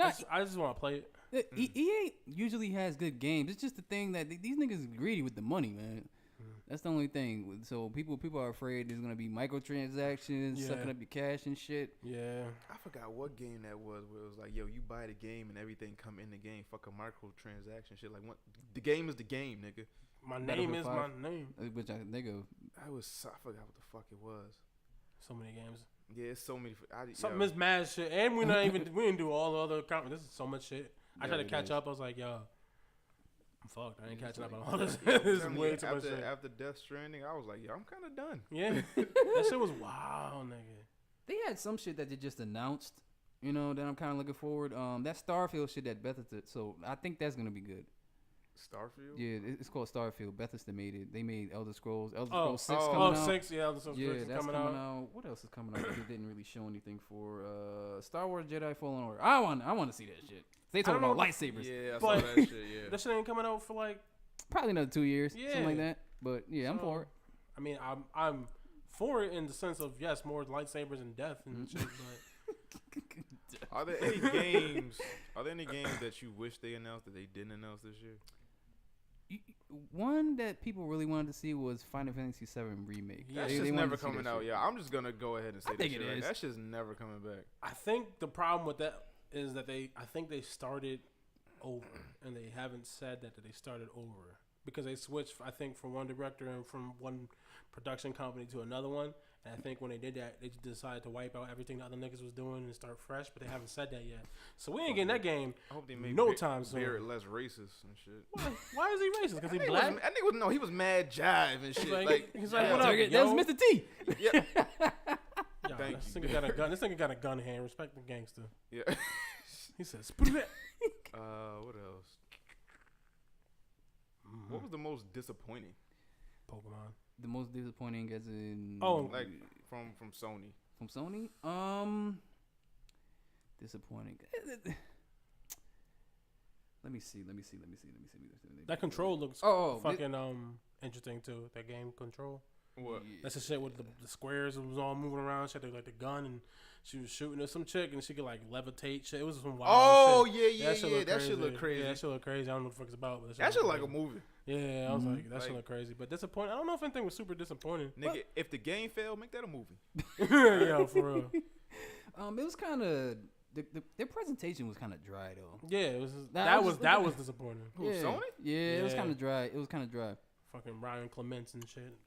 I just want to play it. EA usually has good games. It's just the thing that these niggas is greedy with the money, man. That's the only thing. So people are afraid there's gonna be microtransactions, sucking up your cash and shit. Yeah. I forgot what game that was where it was like, yo, you buy the game and everything come in the game. Fuck a microtransaction shit. Like, what? The game is the game, nigga. My name is my name. Which I think of. I forgot what the fuck it was. So many games. Yeah, it's so many. Something is mad shit, and we didn't do all the other comments. This is so much shit. I tried to catch up. I was like, yo, I'm fucked. I ain't catching up on all this. This is way too much shit. After Death Stranding, I was like, yo, I'm kind of done. Yeah, that shit was wild, nigga. They had some shit that they just announced, that I'm kind of looking forward. That Starfield shit that Bethesda, so I think that's gonna be good. Starfield? Yeah, it's called Starfield. Bethesda made it. They made Elder Scrolls 6 coming out. 6, yeah, Elder Scrolls 6 is that's coming out. What else is coming out that they didn't really show anything for? Star Wars Jedi Fallen Order. I want to see that shit. They talk about lightsabers. Yeah, I saw that shit, yeah. That shit ain't coming out for like probably another 2 years, Yeah. something like that. But yeah, I'm for it. I mean, I'm for it in the sense of, yes, more lightsabers and death and shit, but Are there any games that you wish they announced that they didn't announce this year? One that people really wanted to see was Final Fantasy VII Remake. That shit's never coming out. Yeah, I'm just gonna go ahead and say I think it is. That shit's never coming back. I think the problem with that is that I think they started over, and they haven't said that they started over because they switched, I think, from one director and from one production company to another one. And I think when they did that, they just decided to wipe out everything the other niggas was doing and start fresh, but they haven't said that yet. So we ain't getting that game. I hope they make time soon. Barrett less racist and shit. Why is he racist? Because he black? He was mad jive and shit. He's like, what up, that was Mr. T. Yeah. Thank you. Got a gun. This nigga got a gun in hand. Respect the gangster. Yeah. He says, "Put it." What else? What was the most disappointing? Pokemon. The most disappointing as in like from Sony. From Sony? Disappointing. Let me see. That control looks fucking interesting too. That game Control. What? That's the shit with the squares. It was all moving around. She had like the gun and she was shooting at some chick and she could like levitate shit. It was some wild shit. That shit look crazy. Yeah, that shit look crazy. I don't know what the fuck it's about. But that shit like a movie. Yeah, I was like, that shit look crazy. But disappointing. I don't know if anything was super disappointing. Nigga, if the game failed, make that a movie. Yeah, for real. It was kind of their presentation was kind of dry though. Yeah, it was. That was disappointing. Who, Sony? Yeah, it was kind of dry. Fucking Ryan Clements and shit.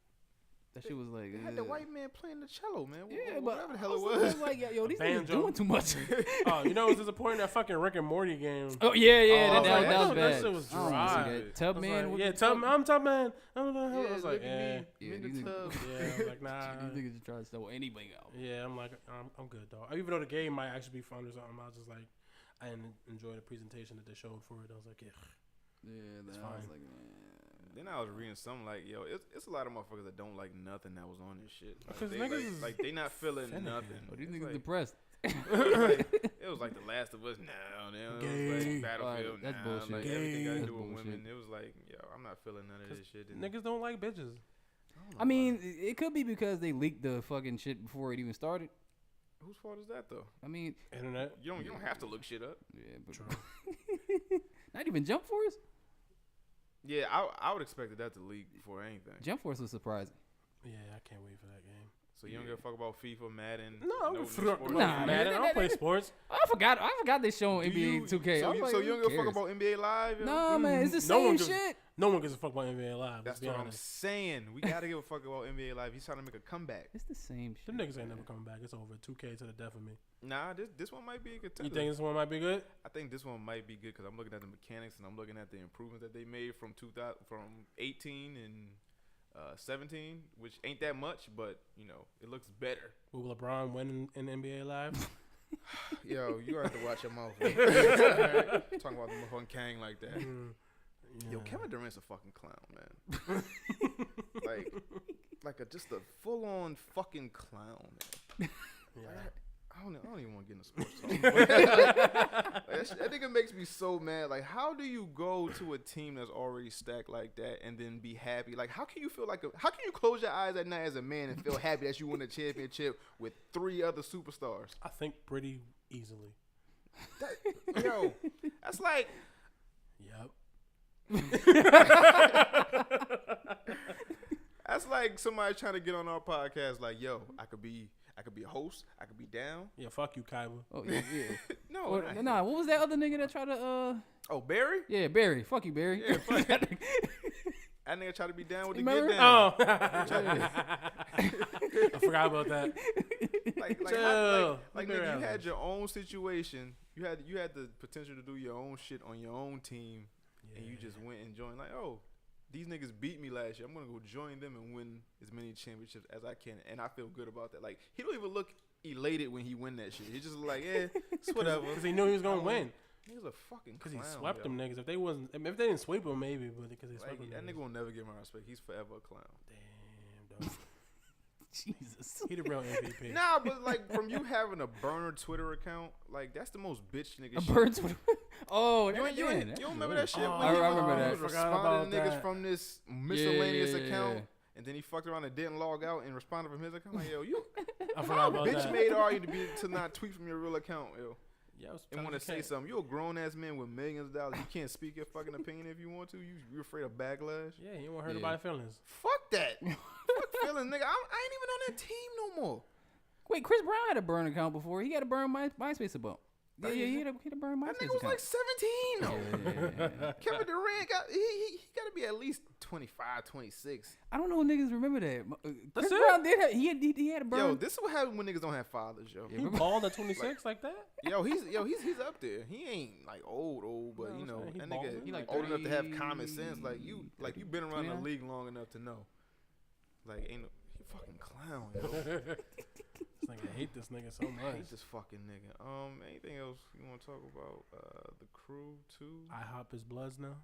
That shit was like they had the white man playing the cello, man. Yeah, whatever the hell it was like, yo, these niggas doing too much. Oh, you know what's disappointing? That fucking Rick and Morty game. Oh yeah, that was bad. That shit was dry. Tubman, I'm Tubman. I was like, in the tub. Yeah, I was like, nah. These niggas just try to sell anything out. Yeah, I'm like, I'm good, dog. Even though the game might actually be fun or something, I was just like, I didn't enjoy the presentation that they showed for it. I was like, yeah, that's fine. I was like, man. Then I was reading something like, yo, it's a lot of motherfuckers that don't like nothing that was on this shit. Because they not feeling nothing. Oh, these niggas depressed. It was like The Last of Us now. It was like Battlefield that's now. bullshit. Like everything got to That's do with bullshit. women. It was like, yo, I'm not feeling none of this shit. Niggas don't like bitches. I mean, it could be because they leaked the fucking shit before it even started. Whose fault is that though? I mean, internet. You don't have to look shit up. Yeah, but not even Jump Force. Yeah, I would expect that to leak before anything. Jump Force was surprising. Yeah, I can't wait for that game. So you don't give a fuck about FIFA, Madden? No, I don't sports? Madden. I don't play sports. I forgot they showing NBA 2K. So you don't give a fuck about NBA Live? Yo? No, man, it's the same shit. No one gives a fuck about NBA Live. That's what I'm saying. We gotta give a fuck about NBA Live. He's trying to make a comeback. It's the same shit. Them niggas ain't never coming back. It's over. 2K to the death of me. Nah, this one might be a contender. You think this one might be good? I think this one might be good because I'm looking at the mechanics and I'm looking at the improvements that they made from 18 and 17, which ain't that much, but you know it looks better. Will LeBron win in NBA Live? Yo, you have to watch your mouth. Talking about the motherfucking Kang like that. Yeah. Yo, Kevin Durant's a fucking clown, man. like just a full on fucking clown. Man. Yeah. I don't even want to get into sports talk. That nigga makes me so mad. Like, how do you go to a team that's already stacked like that and then be happy? Like, how can you feel how can you close your eyes at night as a man and feel happy that you won a championship with 3 other superstars? I think pretty easily. Yo, that's like. Yep. That's like somebody trying to get on our podcast. Like, yo, I could be a host. I could be down. Yeah, fuck you, Kaiba. Oh yeah. No, nah. What was that other nigga that tried to? Oh, Barry. Yeah, Barry. Fuck you, Barry. Yeah, fuck that nigga tried to be down with the Remember? get down. Oh, I forgot about that. Like nigga, you had your own situation. You had the potential to do your own shit on your own team, and you just went and joined. Like, oh, these niggas beat me last year. I'm gonna go join them and win as many championships as I can, and I feel good about that. Like, he don't even look elated when he win that shit. He just like, yeah, it's whatever. Because he knew he was gonna win. He was a fucking clown. Because he swept them niggas. If they didn't sweep him, maybe, but because they swept them. That nigga will never get my respect. He's forever a clown. Damn, dog. Jesus. He the real MVP. Nah, but like from you having a burner Twitter account, like that's the most bitch nigga shit. Burner Twitter. Oh, you don't remember that shit? I remember that. He was responding to niggas from this miscellaneous account, and then he fucked around and didn't log out and responded from his account. Like, yo, I forgot about bitch that. made are you to not tweet from your real account, yo? Yeah, and want to say something. You a grown ass man with millions of dollars. You can't speak your fucking opinion if you want to. You afraid of backlash? Yeah, you don't want to hurt nobody's feelings. Fuck that. Fuck feelings, nigga. I ain't even on that team no more. Wait, Chris Brown had a burn account before. He had a burn MySpace account. Yeah, he had a burn MySpace account. That nigga was like 17 though. Yeah. Kevin Durant he got to be at least 25, 26. I don't know if niggas remember that. Chris That's Brown did he had a burn. Yo, this is what happens when niggas don't have fathers, yo. He balled at 26 like that? Yo, he's up there. He ain't like old, but you know, that nigga he like old enough to have common sense. Like you been around the league long enough to know. Like he fucking clown, yo. I hate this nigga so much. I hate this fucking nigga. Anything else you want to talk about? The crew too. IHOP is Bloods now.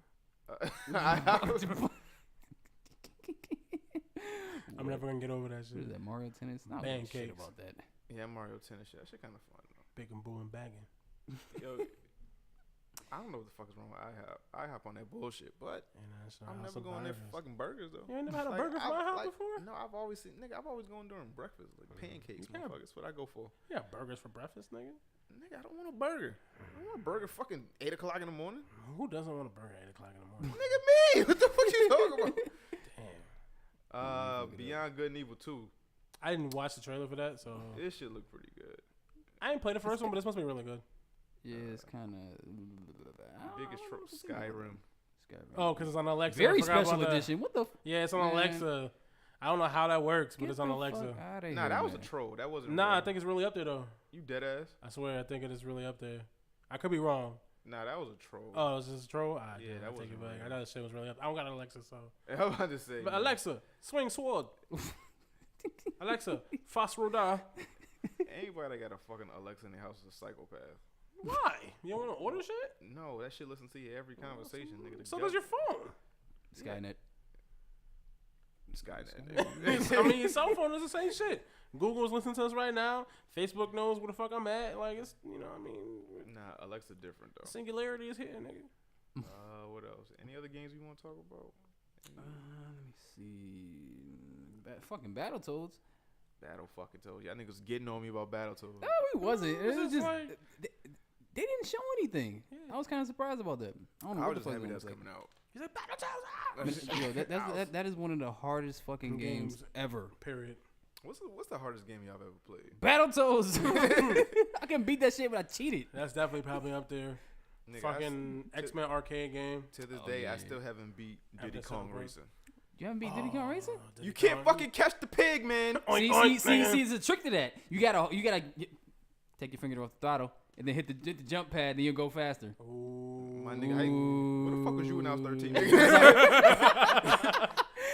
I'm never gonna get over that shit. What is that, Mario Tennis? Not Pancakes. shit about that. Yeah, Mario Tennis shit. That shit kind of fun though. Big and boo and bagging. Yo, I don't know what the fuck is wrong with IHOP. IHOP on that bullshit, but I'm never going there for fucking burgers though. You ain't never had a burger from IHOP before? No, I've always gone during breakfast, like pancakes, motherfuckers. That's what I go for. Yeah, burgers for breakfast, nigga. Nigga, I don't want a burger. I want a burger fucking 8 o'clock in the morning. Who doesn't want a burger at 8 o'clock in the morning? Nigga, me. What the fuck you talking about? Damn. Beyond Good and Evil 2. I didn't watch the trailer for that, so this shit look pretty good. I ain't played the first one, but this must be really good. Yeah, it's kind of biggest Skyrim. Oh, because it's on Alexa. Very special edition. What the? Yeah, it's on Alexa. I don't know how that works, but it's on Alexa. Nah, that was a troll. That wasn't. Nah, real. I think it's really up there though. You dead ass? I swear, I think it is really up there. I could be wrong. Nah, that was a troll. Oh, is this a troll? Yeah, that was. Take it back. I know that shit was really up. I don't got an Alexa, so. I was about to say. But Alexa, swing sword. Alexa, fast roda. Anybody that got a fucking Alexa in their house is a psychopath. Why? You don't want to order shit? No, that shit listens to you every conversation, nigga. So does your phone. Skynet. Skynet. I mean, your cell phone is the same shit. Google's listening to us right now. Facebook knows where the fuck I'm at. Like, it's, you know, I mean. Nah, Alexa different, though. Singularity is here, nigga. What else? Any other games we want to talk about? Let me see. Fucking Battletoads. Battle fucking told y'all niggas getting on me about Battletoads. No, we wasn't. It was just like, they didn't show anything. Yeah. I was kind of surprised about that. I don't know what the fuck happy that's like. coming out. He's like, Battletoads. Yo, that is one of the hardest fucking games ever. Period. What's the hardest game y'all have ever played? Battletoads. I can beat that shit, but I cheated. That's definitely probably up there. Nigga, Fucking X-Men arcade game. To this day, I still haven't beat Diddy Kong Racing. You haven't beat Diddy Kong Racing? You can't fucking catch the pig, man. See, there's a trick to that. You gotta take your finger off the throttle and then hit the jump pad, and you'll go faster. Ooh. My nigga, what the fuck was you when I was 13?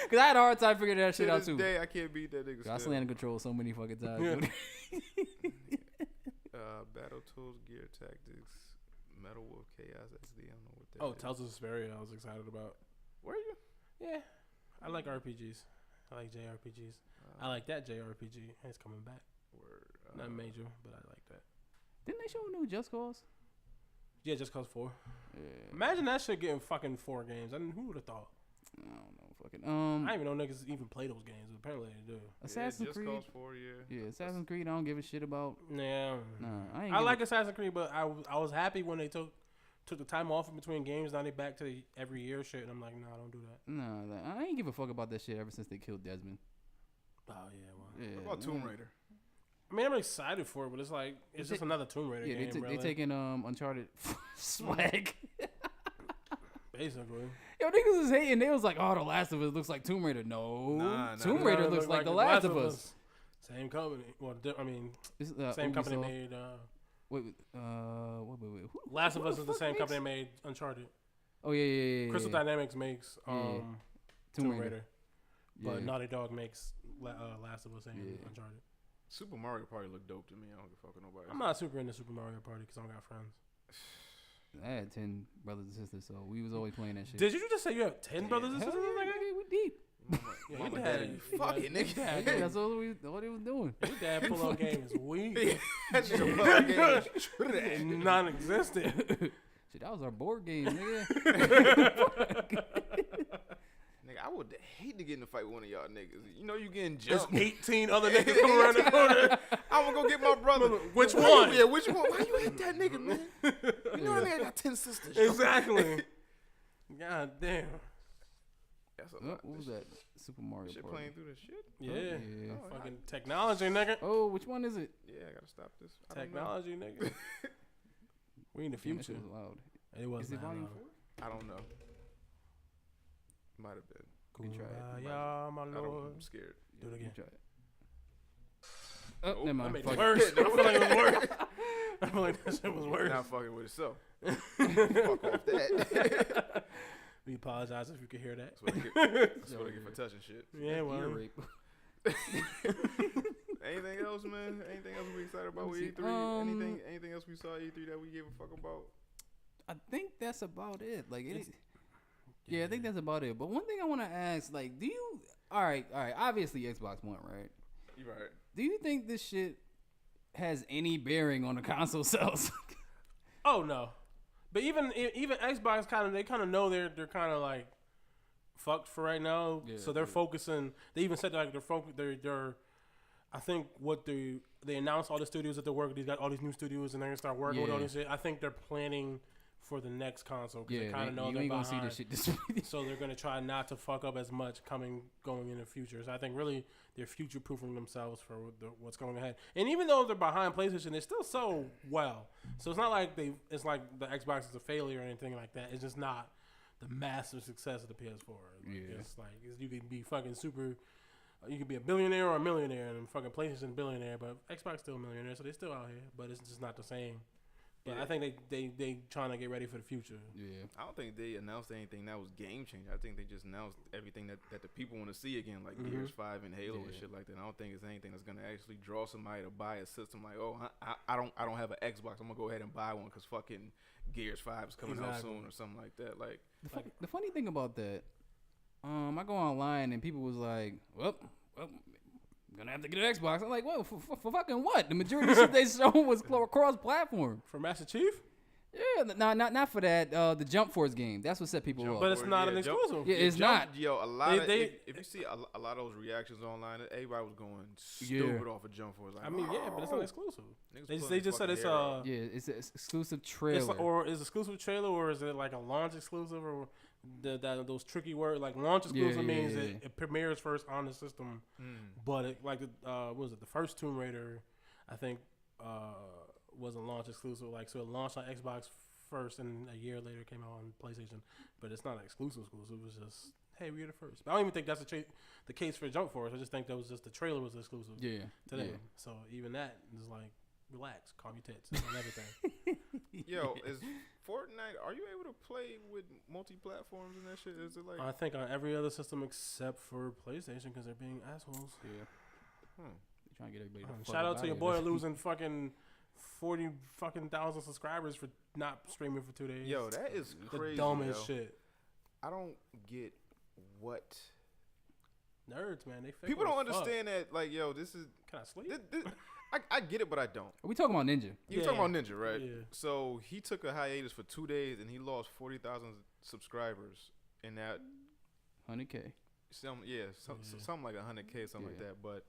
Because I had a hard time figuring that shit out too. To this day, I can't beat that nigga. I slammed the control so many fucking times. Dude. Battletoads, Gear Tactics, Metal Wolf, Chaos XD. I don't know what that is. Tales of Vesperia I was excited about. Were you? Yeah. I like RPGs. I like JRPGs. I like that JRPG. And it's coming back. Not major, but I like that. Didn't they show a new Just Cause? Yeah, Just Cause 4. Yeah. Imagine that shit getting fucking 4 games. I mean, who would have thought? I don't know. Fucking. I didn't even know niggas even play those games, but apparently they do. Assassin's Creed. Just Cause 4, yeah. Yeah, Assassin's Creed. I don't give a shit about. Yeah. Nah, I like Assassin's Creed, but I was happy when they took the time off in between games. Now they back to the every year shit, and I'm like, nah, don't do that. Nah, I ain't give a fuck about that shit ever since they killed Desmond. Oh yeah, well. Yeah, what about Tomb Raider? I mean, I'm excited for it, but it's like it's just another Tomb Raider game. Yeah, they taking Uncharted swag. Basically. Yo, niggas was hating. They was like, "Oh, The Last of Us looks like Tomb Raider." No, Tomb Raider looks like The Last of Us. Same company. Well, I mean, same Ubisoft. company made. Wait. Last of Us is the same company that made Uncharted. Oh yeah. Crystal Dynamics makes Tomb Raider, but Yeah. Naughty Dog makes Last of Us and Uncharted. Super Mario Party look dope to me. I don't give a fuck with nobody. I'm not super into Super Mario Party because I don't got friends. I had 10 brothers and sisters, so we was always playing that shit. Did you just say you have 10 brothers and sisters? We deep. Mama, daddy, fuck it, nigga. Yeah, that's all they was doing. Your dad pull out game is weak. That's just a fucking game. Non-existent. Shit, that was our board game, nigga. Nigga, I would hate to get in a fight with one of y'all niggas. You know you getting jumped. There's 18 other niggas coming around the corner. I'm gonna go get my brother. Which one? Yeah, which one? Why you hit that nigga, man? You know what I mean? I got 10 sisters. Exactly. God damn. That's a lot. What was that? Super Mario Shit Party. playing through this shit? Yeah. Fucking technology, nigga. Oh, which one is it? Yeah, I gotta stop this. Technology, nigga. We in the future. That shit was loud. It was. Is it volume 4? I don't know. Might have been. Cool. Try it. Yeah, my lord. I'm scared. Do it again. Try it. Oh, never I mind. made Fuck it it. worse. I feel like it was worse. I feel like that shit was worse. Not fucking with itself. Fuck off that. We apologize if you could hear that. That's what I get for touching shit. Yeah, well. Ear rape. Anything else, man? Anything else we excited about with E3? Anything else we saw at E3 that we gave a fuck about? I think that's about it. Like, yeah, I think that's about it. But one thing I want to ask, like, do you? All right. Obviously, Xbox One, right? You're right. Do you think this shit has any bearing on the console sales? Oh no, but even Xbox they kind of know they're kind of like fucked for right now. Yeah, so they're focusing. They even said like they're I think what they announced all the studios that they're working. They've got all these new studios and they're gonna start working with all this shit. I think they're planning for the next console because they kind of know they're ain't behind. gonna see this shit So they're gonna try not to fuck up as much going in the future. So I think really they're future proofing themselves for what's going ahead. And even though they're behind PlayStation, they still so well. So it's not like it's like the Xbox is a failure or anything like that. It's just not the massive success of the PS4. It's like you can be fucking super. You could be a billionaire or a millionaire, and fucking PlayStation billionaire, but Xbox still a millionaire, so they're still out here. But it's just not the same. But I think they trying to get ready for the future. Yeah. I don't think they announced anything that was game changing. I think they just announced everything that the people want to see again, like Gears 5 and Halo and shit like that. I don't think it's anything that's gonna actually draw somebody to buy a system. Like, oh, I don't have an Xbox. I'm gonna go ahead and buy one because fucking Gears 5 is coming out soon or something like that. Like the funny thing about that, I go online and people was like, well, I'm gonna have to get an Xbox. I'm like, well, for fucking what? The majority of shit they showed was cross-platform. For Master Chief? Yeah, not for that. The Jump Force game. That's what set people off. But it's not an exclusive. Yeah, it's not. Yo, a lot of if you see a lot of those reactions online, everybody was going stupid off of Jump Force. Like, I mean, but it's not exclusive. They just said it's it's an exclusive trailer. Or is it exclusive trailer, or is it like a launch exclusive, or those tricky words like launch exclusive means it premieres first on the system, but it, like what was it, the first Tomb Raider, I think wasn't launch exclusive, like so it launched on Xbox first and a year later came out on PlayStation, but it's not an exclusive. It was just hey, we get it first. But I don't even think that's the case for Jump Force. I just think that was just the trailer was exclusive to them. So even that is like relax, calm your tits on everything. Yo, is Fortnite? Are you able to play with multi-platforms and that shit? Is it like? I think on every other system except for PlayStation because they're being assholes. Yeah. They're trying to get everybody. Shout out to your boy losing fucking 40,000 subscribers for not streaming for 2 days. Yo, that is crazy. The dumbest shit. I don't get what nerds, man. They fake people don't understand that. Like, yo, this is. Can I sleep? I get it, but I don't. Are we talking about Ninja? You're talking about Ninja, right? Yeah. So he took a hiatus for 2 days and he lost 40,000 subscribers in that 100K. Something like 100K, something like that. But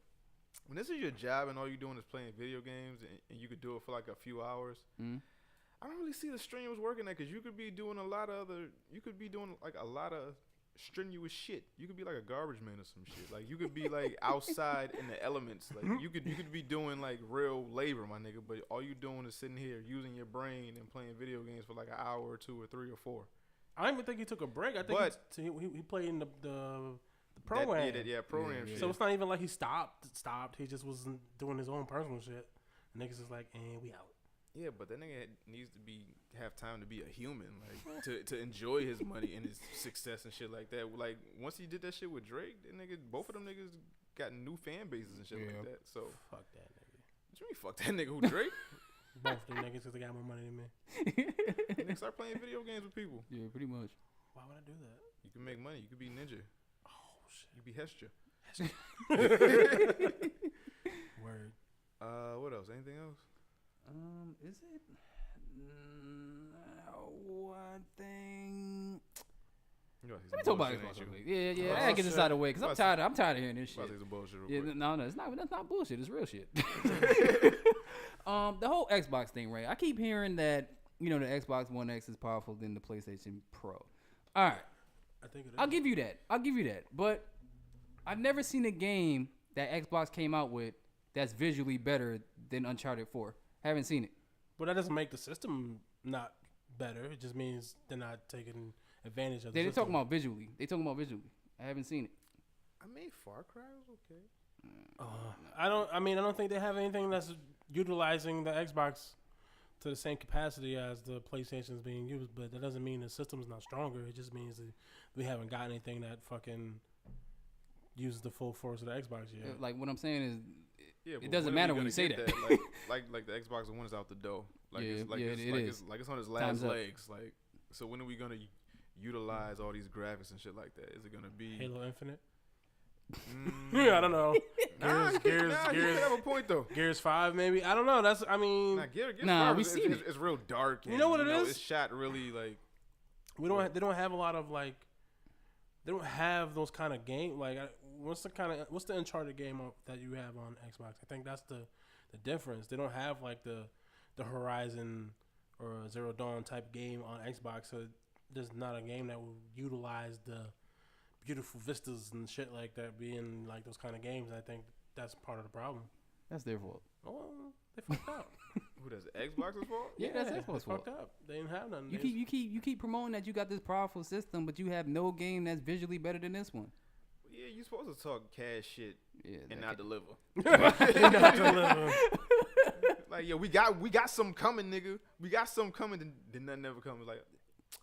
when this is your job and all you're doing is playing video games and you could do it for like a few hours, I don't really see the streams working that because you could be doing a lot of strenuous shit. You could be like a garbage man or some shit. Like you could be like outside in the elements. Like you could be doing like real labor, my nigga. But all you doing is sitting here using your brain and playing video games for like an hour or 2 or 3 or 4. I don't even think he took a break. I think he played in the pro-am. Pro-am shit. So it's not even like he stopped. He just wasn't doing his own personal shit. And niggas is like, and we out. Yeah, but that nigga needs to have time to be a human, like to enjoy his money and his success and shit like that. Like once he did that shit with Drake, that nigga, both of them niggas got new fan bases and shit like that. So fuck that nigga. What you mean fuck that nigga? Who, Drake? Both of them niggas because they got more money than me. Nigga, start playing video games with people. Yeah, pretty much. Why would I do that? You can make money. You could be Ninja. Oh shit. You be Hestia. Word. What else? Anything else? Is it? One thing. Let me talk about Xbox real quick. Yeah. I gotta get this out of the way because I'm tired. I'm tired of hearing this shit. Some bullshit real quick. No, it's not. That's not bullshit. It's real shit. The whole Xbox thing, right? I keep hearing that the Xbox One X is powerful than the PlayStation Pro. All right, I think it is. I'll give you that. But I've never seen a game that Xbox came out with that's visually better than Uncharted 4. Haven't seen it. But that doesn't make the system not better. It just means they're not taking advantage of the system. They're talking about visually. I haven't seen it. I mean, Far Cry was okay. I don't think they have anything that's utilizing the Xbox to the same capacity as the PlayStation's being used. But that doesn't mean the system's not stronger. It just means that we haven't got anything that fucking uses the full force of the Xbox yet. Like what I'm saying is, it doesn't matter when you say that. like the Xbox One is out the door. Like it is. It's on its last legs. Like, so when are we gonna utilize all these graphics and shit like that? Is it gonna be Halo Infinite? I don't know. Gears have a point though. Gears 5 maybe. I don't know. Gears 5 it's real dark. And, you know what it is? It's shot really like. They don't have a lot of like. They don't have those kind of game like. What's the Uncharted game that you have on Xbox? I think that's the difference. They don't have like the Horizon or Zero Dawn type game on Xbox. So there's not a game that will utilize the beautiful vistas and shit like that being like those kind of games. I think that's part of the problem. That's their fault. Oh, they fucked up. Who does Xbox's fault? Yeah, that's Xbox's fault. Fucked up. They didn't have nothing. You keep promoting that you got this powerful system, but you have no game that's visually better than this one. Yeah, you're supposed to talk cash shit and not deliver. Like, yo, we got some coming, nigga. We got some coming, then nothing ever comes. Like,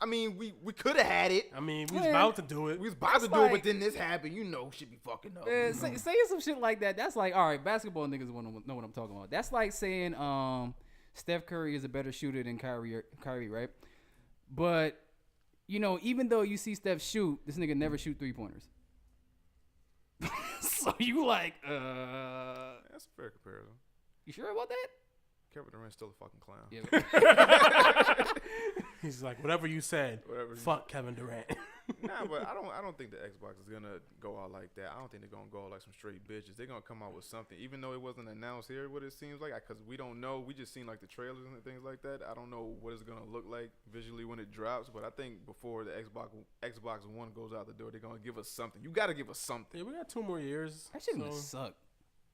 I mean, we could have had it. I mean, we was about to do it. We was about to do it, but then this happened. Shit be fucking up. Saying some shit like that, that's like, all right, basketball niggas know what I'm talking about. That's like saying Steph Curry is a better shooter than Kyrie, right? But, even though you see Steph shoot, this nigga never shoot 3-pointers. So you like, that's a fair comparison. You sure about that? Kevin Durant's still a fucking clown. Yeah. He's like, whatever you said, fuck Kevin Durant. Nah, but I don't think the Xbox is gonna go out like that. I don't think they're gonna go out like some straight bitches. They're gonna come out with something, even though it wasn't announced here. What it seems like, because we don't know. We just seen like the trailers and things like that. I don't know what it's gonna look like visually when it drops. But I think before the Xbox One goes out the door, they're gonna give us something. You gotta give us something. Yeah, we got 2 more years. That shit gonna suck.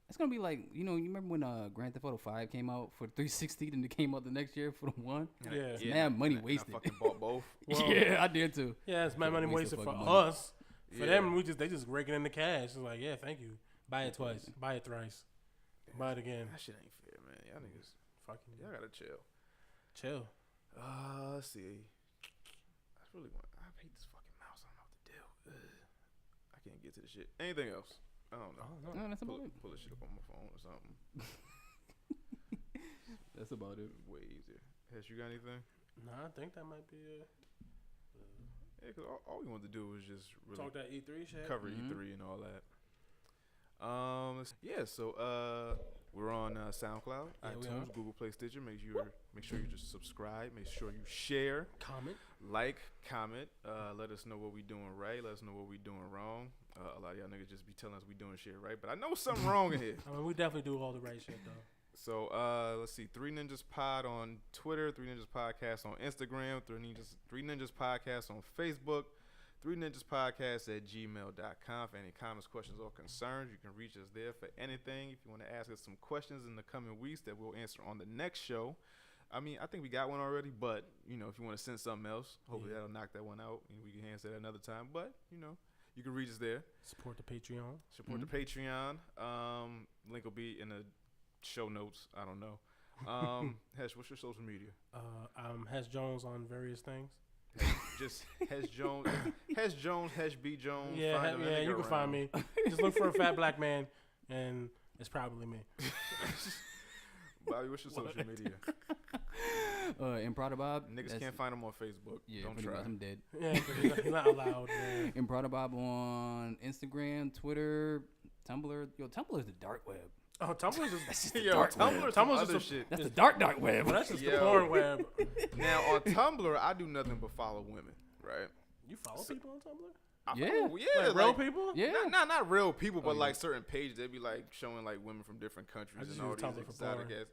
It's gonna be like, you remember when Grand Theft Auto 5 came out for 360, then it came out the next year for the one? Yeah. It's mad money wasted. I fucking bought both. Well, yeah, I did too. Yeah, it's mad money wasted for money. us. For them, they just raking in the cash. It's like, yeah, thank you. Buy it twice. Buy it thrice. Buy it again. That shit ain't fair, man. Y'all niggas, fucking. Y'all gotta chill. Chill. Let's see. I hate this fucking mouse. I don't know what to do. I can't get to the shit. Anything else? I don't know. No, that's about it. Pull this shit up on my phone or something. That's about it. Way easier. Has you got anything? No, I think that might be it. Yeah, because all we wanted to do was just really talk that E3 shit. Cover E3 and all that. So we're on SoundCloud, iTunes, Google Play, Stitcher. Make sure you just subscribe. Make sure you share, comment. Let us know what we doing right. Let us know what we doing wrong. A lot of y'all niggas just be telling us we doing shit right, but I know something wrong in here. I mean, we definitely do all the right shit though. So let's see, 3 Ninjas Pod on Twitter, 3 Ninjas Podcast on Instagram, 3 Ninjas Podcast on Facebook, 3 Ninjas Podcast at gmail.com. For any comments, questions, or concerns, you can reach us there for anything. If you want to ask us some questions in the coming weeks that we'll answer on the next show. I mean, I think we got one already, but if you want to send something else, hopefully that'll knock that one out, and we can answer that another time. But you can reach us there. Support the Patreon. The Patreon. Link will be in the show notes. I don't know. Hesh, what's your social media? Hesh Jones on various things. Just Hesh Jones, Hesh B Jones. Yeah, you can find me. Just look for a fat black man, and it's probably me. Bobby, what's your social media? Imprada Bob. Niggas can't find him on Facebook. Yeah, don't try. I'm dead. Yeah, he's not allowed. Imprada Bob on Instagram, Twitter, Tumblr. Yo, Tumblr is the dark web. Oh, Tumblr's just the dark web. Tumblr's just shit. That's the dark web. Well, that's just the porn web. Now on Tumblr, I do nothing but follow women. Right? You follow people on Tumblr? Yeah, like real people. Yeah, not real people, but like certain pages, they be like showing like women from different countries and all these exotic ass. Okay.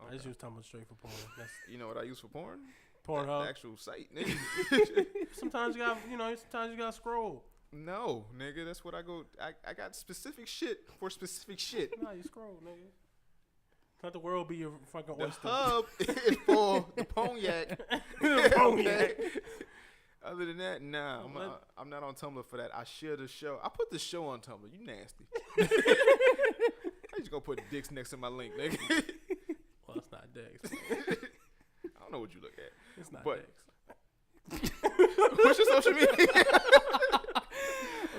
I just use Tumblr straight for porn. That's you know what I use for porn? Pornhub. The actual site, nigga. Sometimes you gotta scroll. No, nigga, that's what I go. I got specific shit for specific shit. Nah, you scroll, nigga. Let the world be your fucking oyster. The hub is for the Pognac. Other than that, nah, I'm not on Tumblr for that. I share the show. I put the show on Tumblr. You nasty. I just gonna put dicks next to my link, nigga. Well, it's not dicks. I don't know what you look at. It's not dicks. What's your social media?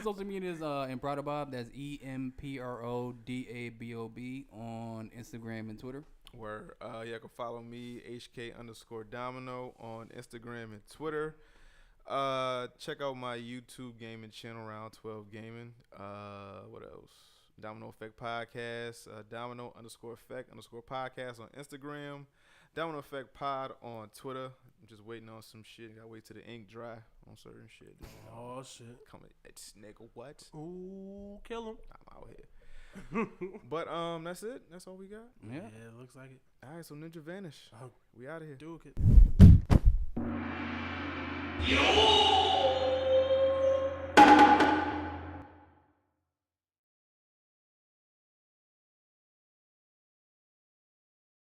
Social media is Imprada Bob. That's EMPRODABOB on Instagram and Twitter. Where you can follow me HK_Domino on Instagram and Twitter. Check out my YouTube gaming channel, Round 12 Gaming. What else? Domino Effect Podcast. Domino_Effect_podcast on Instagram. Domino Effect Pod on Twitter. I'm just waiting on some shit. Gotta wait till the ink dry on certain shit. Oh shit! Coming at nigga, what? Ooh, kill him! I'm out here. But that's it. That's all we got. Yeah, it looks like it. All right, so Ninja Vanish. We out of here. Do it. Yo!